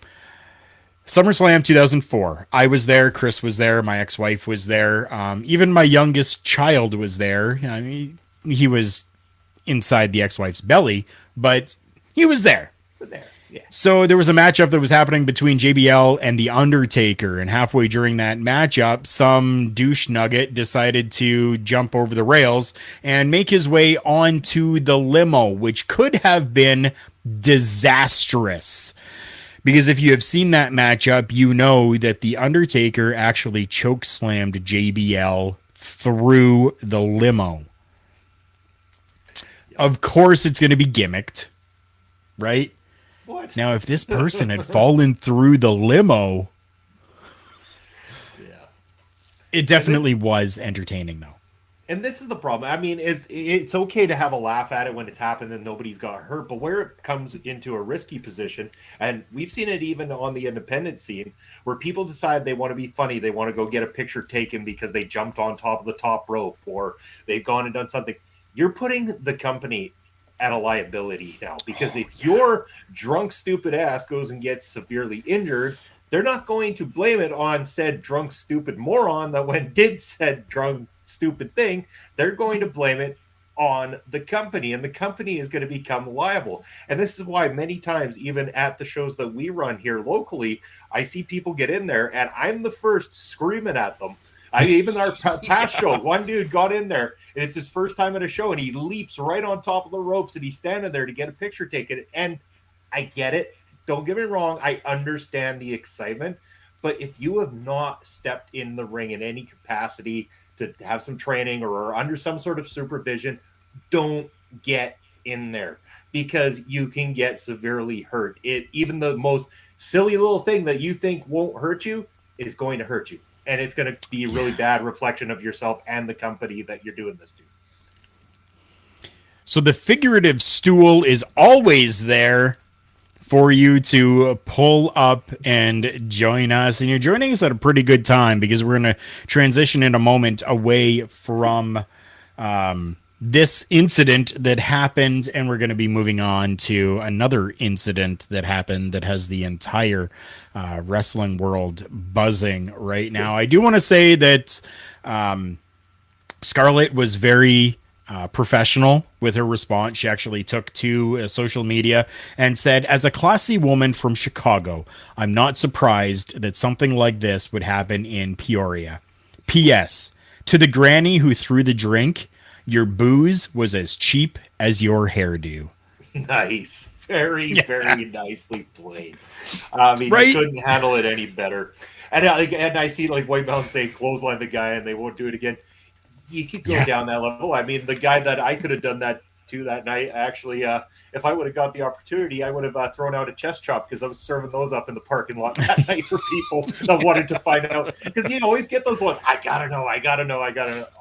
SummerSlam 2004. I was there. Chris was there. My ex-wife was there. Even my youngest child was there. I mean, he was inside the ex-wife's belly, but he was there. So there was a matchup that was happening between JBL and The Undertaker, and halfway during that matchup, some douche nugget decided to jump over the rails and make his way onto the limo, which could have been disastrous. Because if you have seen that matchup, you know that The Undertaker actually chokeslammed JBL through the limo. Of course, it's going to be gimmicked, right? What? Now, if this person had fallen through the limo, it definitely was entertaining, though. And this is the problem. I mean, it's okay to have a laugh at it when it's happened and nobody's got hurt, but where it comes into a risky position, and we've seen it even on the independent scene, where people decide they want to be funny, they want to go get a picture taken because they jumped on top of the top rope, or they've gone and done something. You're putting the company at a liability now, because if your drunk, stupid ass goes and gets severely injured, they're not going to blame it on said drunk, stupid moron that did said drunk, stupid thing. They're going to blame it on the company, and the company is going to become liable. And this is why many times, even at the shows that we run here locally, I see people get in there and I'm the first screaming at them. Even our past show, one dude got in there and it's his first time at a show and he leaps right on top of the ropes and he's standing there to get a picture taken. And I get it. Don't get me wrong. I understand the excitement. But if you have not stepped in the ring in any capacity to have some training or are under some sort of supervision, don't get in there, because you can get severely hurt. Even the most silly little thing that you think won't hurt you is going to hurt you. And it's going to be a really bad reflection of yourself and the company that you're doing this to. So the figurative stool is always there for you to pull up and join us. And you're joining us at a pretty good time, because we're going to transition in a moment away from this incident that happened, and we're going to be moving on to another incident that happened that has the entire wrestling world buzzing right now. I do want to say that Scarlett was very professional with her response. She actually took to social media and said, "As a classy woman from Chicago, I'm not surprised that something like this would happen in Peoria. P.S. To the granny who threw the drink, your booze was as cheap as your hairdo." Nice. Very, very nicely played. I mean, you couldn't handle it any better. And I see like White Mountain say clothesline the guy and they won't do it again. You could go down that level. I mean, the guy that I could have done that to that night, actually, if I would have got the opportunity, I would have thrown out a chest chop, because I was serving those up in the parking lot that night for people that wanted to find out. Because you always get those ones, I gotta know.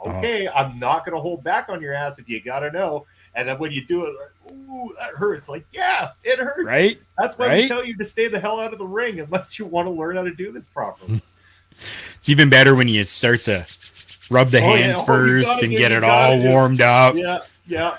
Okay, I'm not going to hold back on your ass if you gotta know. And then when you do it, like, ooh, that hurts. Like, yeah, it hurts. Right? That's why we tell you to stay the hell out of the ring unless you want to learn how to do this properly. It's even better when you start to rub the hands first and get it all warmed up. Yeah.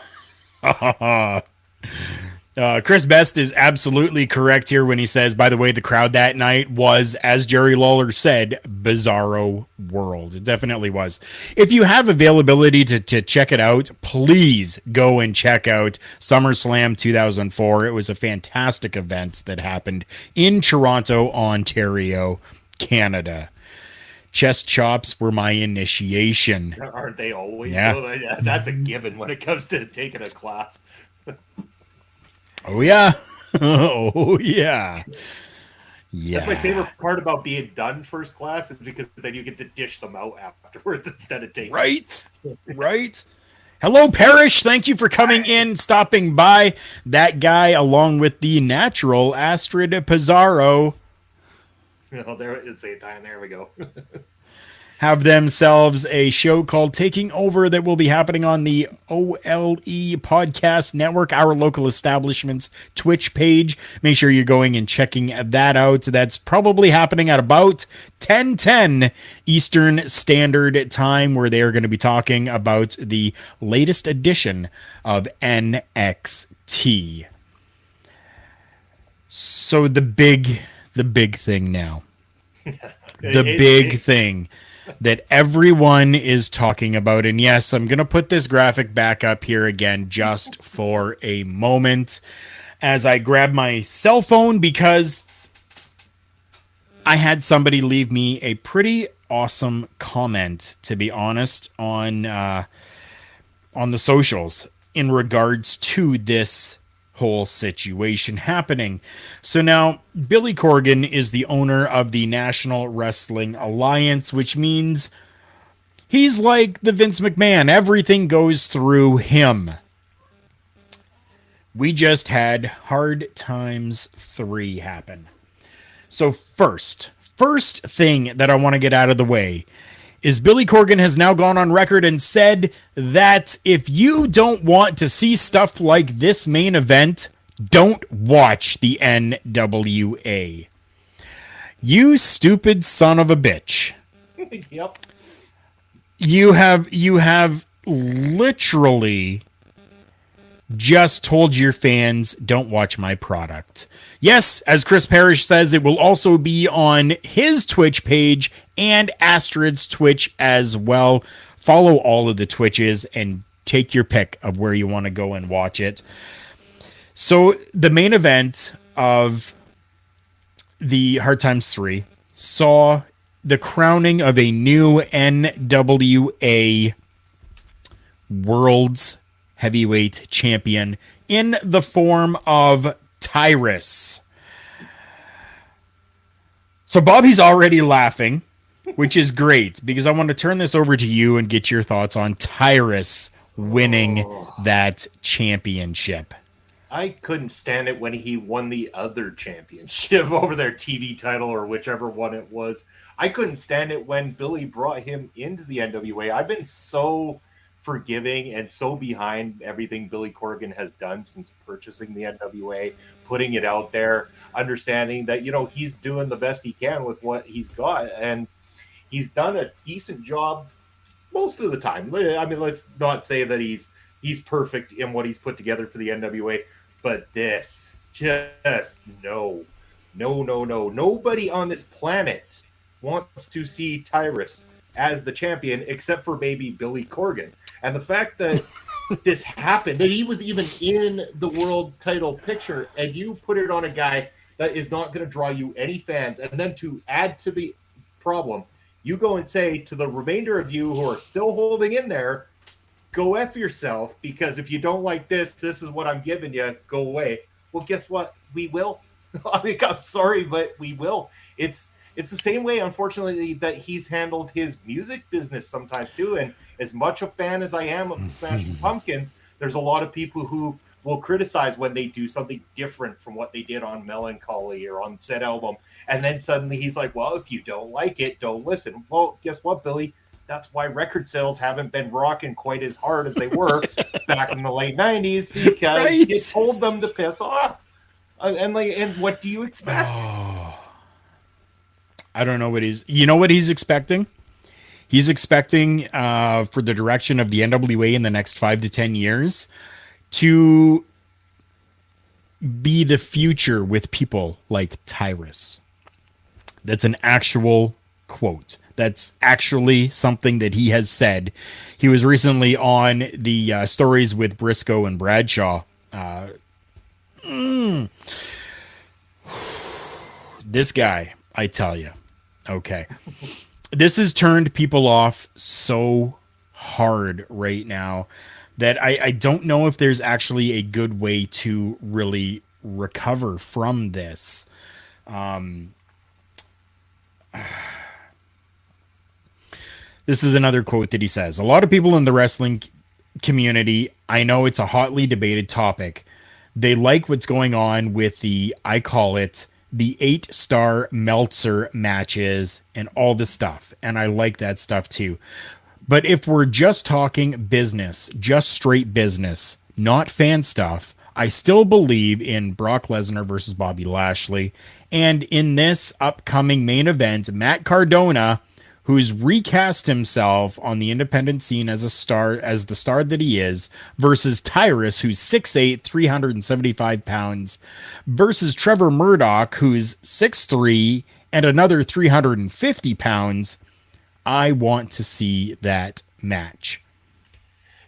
Chris Best is absolutely correct here when he says, by the way, the crowd that night was, as Jerry Lawler said, bizarro world. It definitely was. If you have availability to check it out, please go and check out SummerSlam 2004. It was a fantastic event that happened in Toronto, Ontario, Canada. Chest chops were my initiation. Aren't they always? Yeah. That's a given when it comes to taking a class. Oh, yeah. Oh, yeah. Yeah. That's my favorite part about being done first class, is because then you get to dish them out afterwards instead of taking Right. Hello, Parrish. Thank you for coming in, stopping by. That guy, along with the natural Astrid Pizarro. There, it's a time. There we go. have themselves a show called Taking Over that will be happening on the OLE Podcast Network, our local establishment's Twitch page. Make sure you're going and checking that out. That's probably happening at about 10:10 Eastern Standard Time, where they are going to be talking about the latest edition of NXT. So the big thing now. The big thing that everyone is talking about. And yes, I'm going to put this graphic back up here again just for a moment as I grab my cell phone, because I had somebody leave me a pretty awesome comment, to be honest, on the socials in regards to this whole situation happening. So now Billy Corgan is the owner of the National Wrestling Alliance, which means he's like the Vince McMahon. Everything goes through him. We just had Hard Times 3 happen. So first thing that I want to get out of the way is Billy Corgan has now gone on record and said that if you don't want to see stuff like this main event, don't watch the NWA. You stupid son of a bitch. Yep. You have literally just told your fans, don't watch my product. Yes, as Chris Parrish says, it will also be on his Twitch page and Astrid's Twitch as well. Follow all of the Twitches and take your pick of where you want to go and watch it. So the main event of the Hard Times 3 saw the crowning of a new NWA World's Heavyweight Champion in the form of Tyrus. So Bobby's already laughing, which is great, because I want to turn this over to you and get your thoughts on Tyrus winning that championship. I couldn't stand it when he won the other championship over their TV title or whichever one it was. I couldn't stand it when Billy brought him into the NWA. I've been so forgiving and so behind everything Billy Corgan has done since purchasing the NWA, putting it out there, understanding that, you know, he's doing the best he can with what he's got. And he's done a decent job most of the time. I mean, let's not say that he's perfect in what he's put together for the NWA, but this just no. Nobody on this planet wants to see Tyrus as the champion except for baby Billy Corgan. And the fact that this happened, that he was even in the world title picture, and you put it on a guy that is not going to draw you any fans, and then to add to the problem, you go and say to the remainder of you who are still holding in there, go F yourself, because if you don't like this is what I'm giving you, go away. Well, guess what? We will. I mean, I'm sorry, but we will. It's the same way, unfortunately, that he's handled his music business sometimes too. And as much a fan as I am of the Smashing Pumpkins, there's a lot of people who will criticize when they do something different from what they did on Melancholy or on said album. And then suddenly he's like, well, if you don't like it, don't listen. Well, guess what, Billy? That's why record sales haven't been rocking quite as hard as they were back in the late 90s, because you told them to piss off. And what do you expect? I don't know what he's expecting? He's expecting for the direction of the NWA in the next 5 to 10 years to be the future with people like Tyrus. That's an actual quote. That's actually something that he has said. He was recently on the Stories with Briscoe and Bradshaw. This guy, I tell you. Okay. This has turned people off so hard right now that I don't know if there's actually a good way to really recover from this. This is another quote that he says. A lot of people in the wrestling community, I know it's a hotly debated topic. They like what's going on with the, I call it, the 8-star Meltzer matches and all the stuff. And I like that stuff too. But if we're just talking business, just straight business, not fan stuff, I still believe in Brock Lesnar versus Bobby Lashley. And in this upcoming main event, Matt Cardona, who's recast himself on the independent scene as a star, as the star that he is, versus Tyrus, who's 6'8", 375 pounds, versus Trevor Murdoch, who's 6'3", and another 350 pounds. I want to see that match.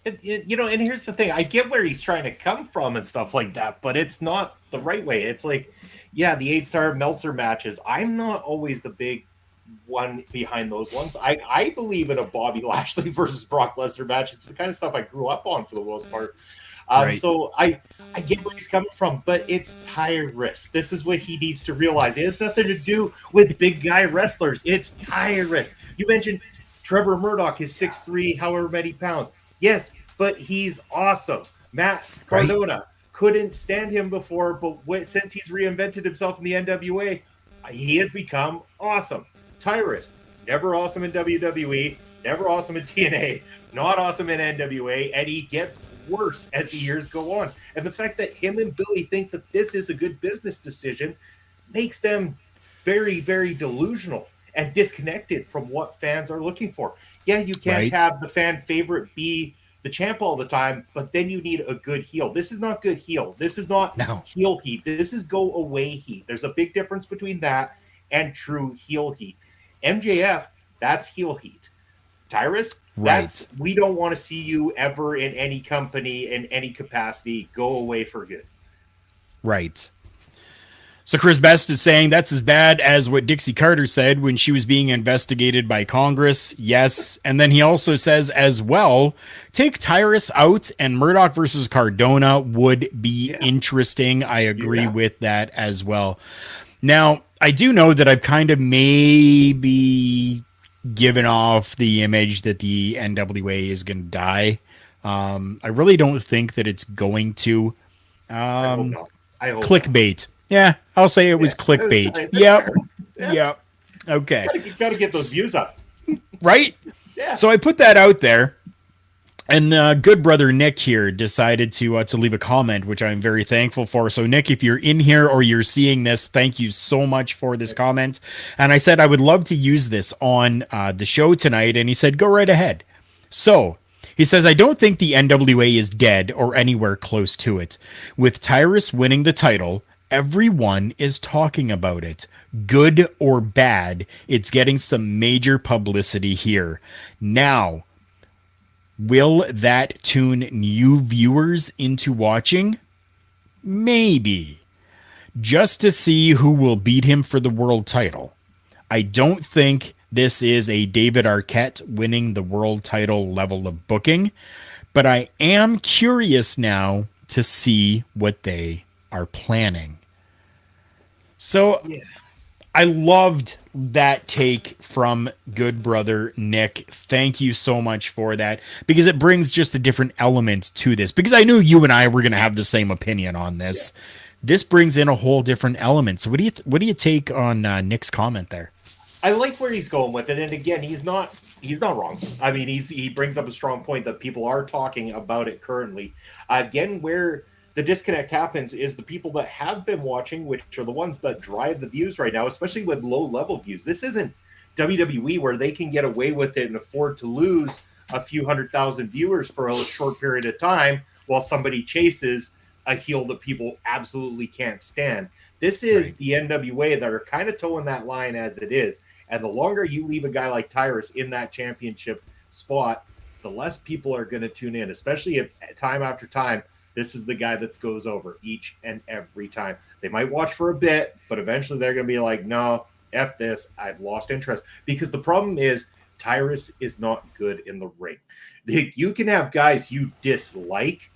And here's the thing. I get where he's trying to come from and stuff like that, but it's not the right way. It's like, yeah, the 8-star Meltzer matches. I'm not always the big one behind those ones. I believe in a Bobby Lashley versus Brock Lesnar match. It's the kind of stuff I grew up on for the most part. Right. So I get where he's coming from, but it's Tyrus. This is what he needs to realize. It has nothing to do with big guy wrestlers. It's Tyrus. You mentioned Trevor Murdoch is 6'3", however many pounds. Yes, but he's awesome. Matt Cardona couldn't stand him before, but since he's reinvented himself in the NWA, he has become awesome. Tyrus, never awesome in WWE, never awesome in TNA, not awesome in NWA, and he gets worse as the years go on. And the fact that him and Billy think that this is a good business decision makes them very, very delusional and disconnected from what fans are looking for. Yeah, you can't have the fan favorite be the champ all the time, but then you need a good heel. This is not good heel. This is not heel heat. This is go away heat. There's a big difference between that and true heel heat. MJF, that's heel heat. Tyrus, that's we don't want to see you ever in any company in any capacity. Go away for good. Right. So Chris Best is saying that's as bad as what Dixie Carter said when she was being investigated by Congress. Yes. And then he also says as well, take Tyrus out and Murdoch versus Cardona would be interesting. I agree with that as well. Now, I do know that I've kind of maybe given off the image that the NWA is going to die. I really don't think that it's going to. I hope not. Clickbait. Yeah, I'll say it was clickbait. Yep. Yep. Okay. Gotta get those views up. Right? Yeah. So I put that out there. And good brother Nick here decided to leave a comment, which I'm very thankful for. So Nick, if you're in here or you're seeing this, thank you so much for this comment. And I said I would love to use this on the show tonight. And he said, go right ahead. So he says, I don't think the NWA is dead or anywhere close to it. With Tyrus winning the title, everyone is talking about it. Good or bad, it's getting some major publicity here. Now, will that tune new viewers into watching? Maybe. Just to see who will beat him for the world title. I don't think this is a David Arquette winning the world title level of booking, but I am curious now to see what they are planning. So I loved that take from good brother Nick. Thank you so much for that, because it brings just a different element to this, because I knew you and I were going to have the same opinion on this. Yeah. This brings in a whole different element. So what do you take on Nick's comment there? I like where he's going with it, and again, he's not wrong. I mean, he brings up a strong point that people are talking about it currently. Again, where the disconnect happens is the people that have been watching, which are the ones that drive the views right now, especially with low-level views. This isn't WWE where they can get away with it and afford to lose a few 100,000 viewers for a short period of time while somebody chases a heel that people absolutely can't stand. This is the NWA that are kind of towing that line as it is. And the longer you leave a guy like Tyrus in that championship spot, the less people are going to tune in, especially if time after time, this is the guy that goes over each and every time. They might watch for a bit, but eventually they're going to be like, no, F this, I've lost interest. Because the problem is Tyrus is not good in the ring. You can have guys you dislike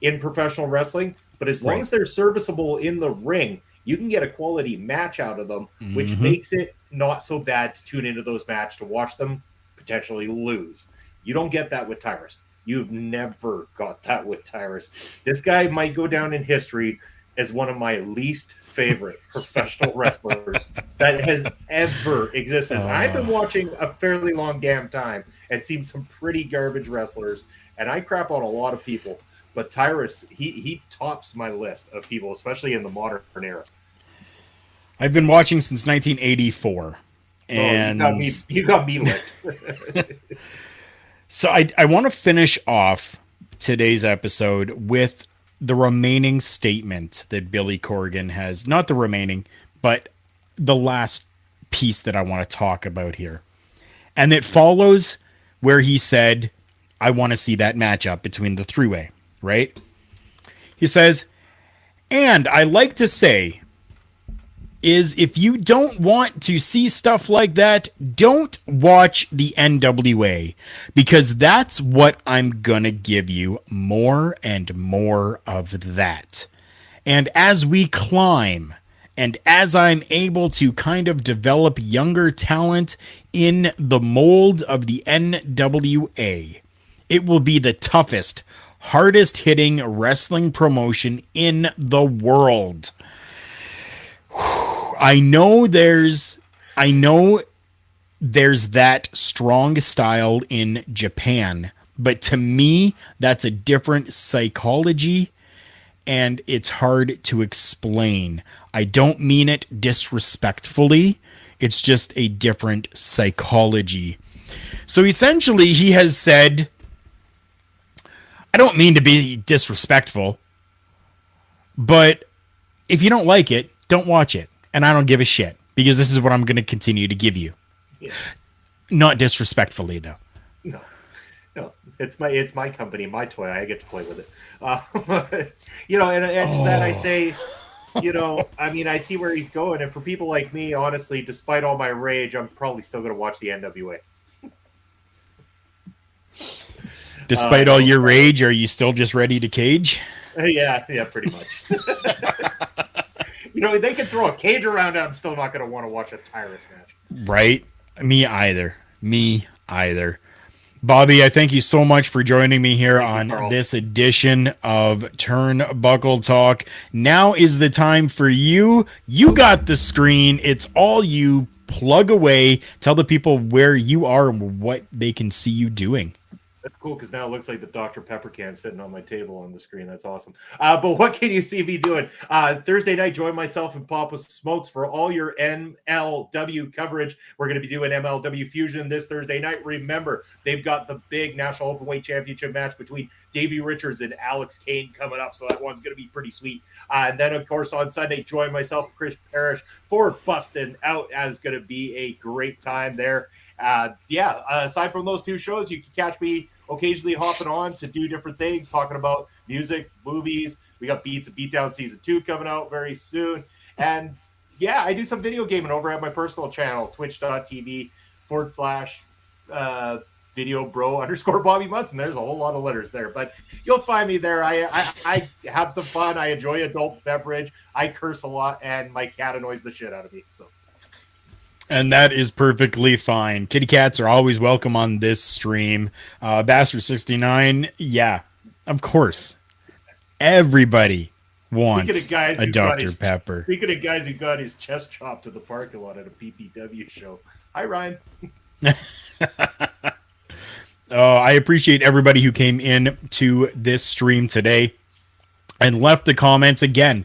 in professional wrestling, but as long as they're serviceable in the ring, you can get a quality match out of them, which makes it not so bad to tune into those matches, to watch them potentially lose. You don't get that with Tyrus. You've never got that with Tyrus. This guy might go down in history is one of my least favorite professional wrestlers that has ever existed. I've been watching a fairly long damn time and seen some pretty garbage wrestlers, and I crap on a lot of people. But Tyrus, he tops my list of people, especially in the modern era. I've been watching since 1984. And you got me lit. So I want to finish off today's episode with the remaining statement that Billy Corgan has. Not the remaining, but the last piece that I want to talk about here. And it follows where he said, I want to see that matchup between the three-way, right? He says, and I like to say is if you don't want to see stuff like that, don't watch the NWA, because that's what I'm gonna give you, more and more of that. And as we climb, and as I'm able to kind of develop younger talent in the mold of the NWA, it will be the toughest, hardest hitting wrestling promotion in the world. I know there's that strong style in Japan, but to me, that's a different psychology, and it's hard to explain. I don't mean it disrespectfully. It's just a different psychology. So essentially, he has said, I don't mean to be disrespectful, but if you don't like it, don't watch it. And I don't give a shit, because this is what I'm going to continue to give you. Yeah. Not disrespectfully, though. No, it's my company, my toy. I get to play with it. And to that I say, I mean, I see where he's going. And for people like me, honestly, despite all my rage, I'm probably still going to watch the NWA. Despite all your rage, are you still just ready to cage? Yeah, pretty much. They can throw a cage around and I'm still not going to want to watch a Tyrus match. Right? Me either. Bobby, I thank you so much for joining me here on this edition of Turnbuckle Talk. Now is the time for you. You got the screen. It's all you. Plug away. Tell the people where you are and what they can see you doing. That's cool, because now it looks like the Dr. Pepper can sitting on my table on the screen. That's awesome. But what can you see me doing? Thursday night, join myself and Papa Smokes for all your MLW coverage. We're going to be doing MLW Fusion this Thursday night. Remember, they've got the big National Openweight Championship match between Davey Richards and Alex Kane coming up, so that one's going to be pretty sweet. And then, of course, on Sunday, join myself and Chris Parrish for Bustin' Out, as going to be a great time there. Aside from those two shows, you can catch me occasionally hopping on to do different things, talking about music, movies. We got Beats and Beatdown Season 2 coming out very soon. And I do some video gaming over at my personal channel, twitch.tv/video bro _ Bobby Munson. There's a whole lot of letters there, but you'll find me there. I have some fun. I enjoy adult beverage. I curse a lot, and my cat annoys the shit out of me. And that is perfectly fine. Kitty cats are always welcome on this stream. Bastard69, yeah, of course. Everybody wants a Dr. Pepper. Speaking of guys who got his chest chopped in the parking lot at a PPW show. Hi, Ryan. I appreciate everybody who came in to this stream today and left the comments. Again,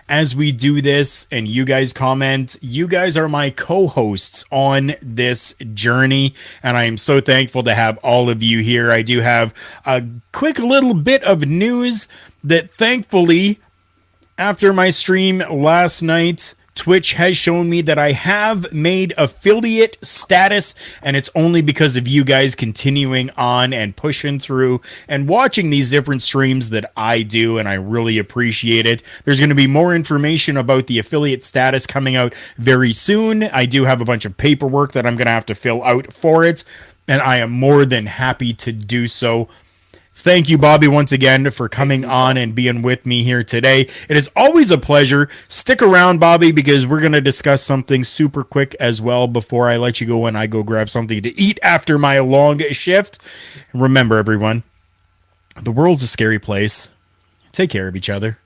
as we do this and you guys comment, you guys are my co-hosts on this journey, and I am so thankful to have all of you here. I do have a quick little bit of news that thankfully, after my stream last night, Twitch has shown me that I have made affiliate status, and it's only because of you guys continuing on and pushing through and watching these different streams that I do, and I really appreciate it. There's going to be more information about the affiliate status coming out very soon. I do have a bunch of paperwork that I'm going to have to fill out for it, and I am more than happy to do so. Thank you, Bobby, once again for coming on and being with me here today. It is always a pleasure. Stick around, Bobby, because we're going to discuss something super quick as well before I let you go and I go grab something to eat after my long shift. Remember, everyone, the world's a scary place. Take care of each other.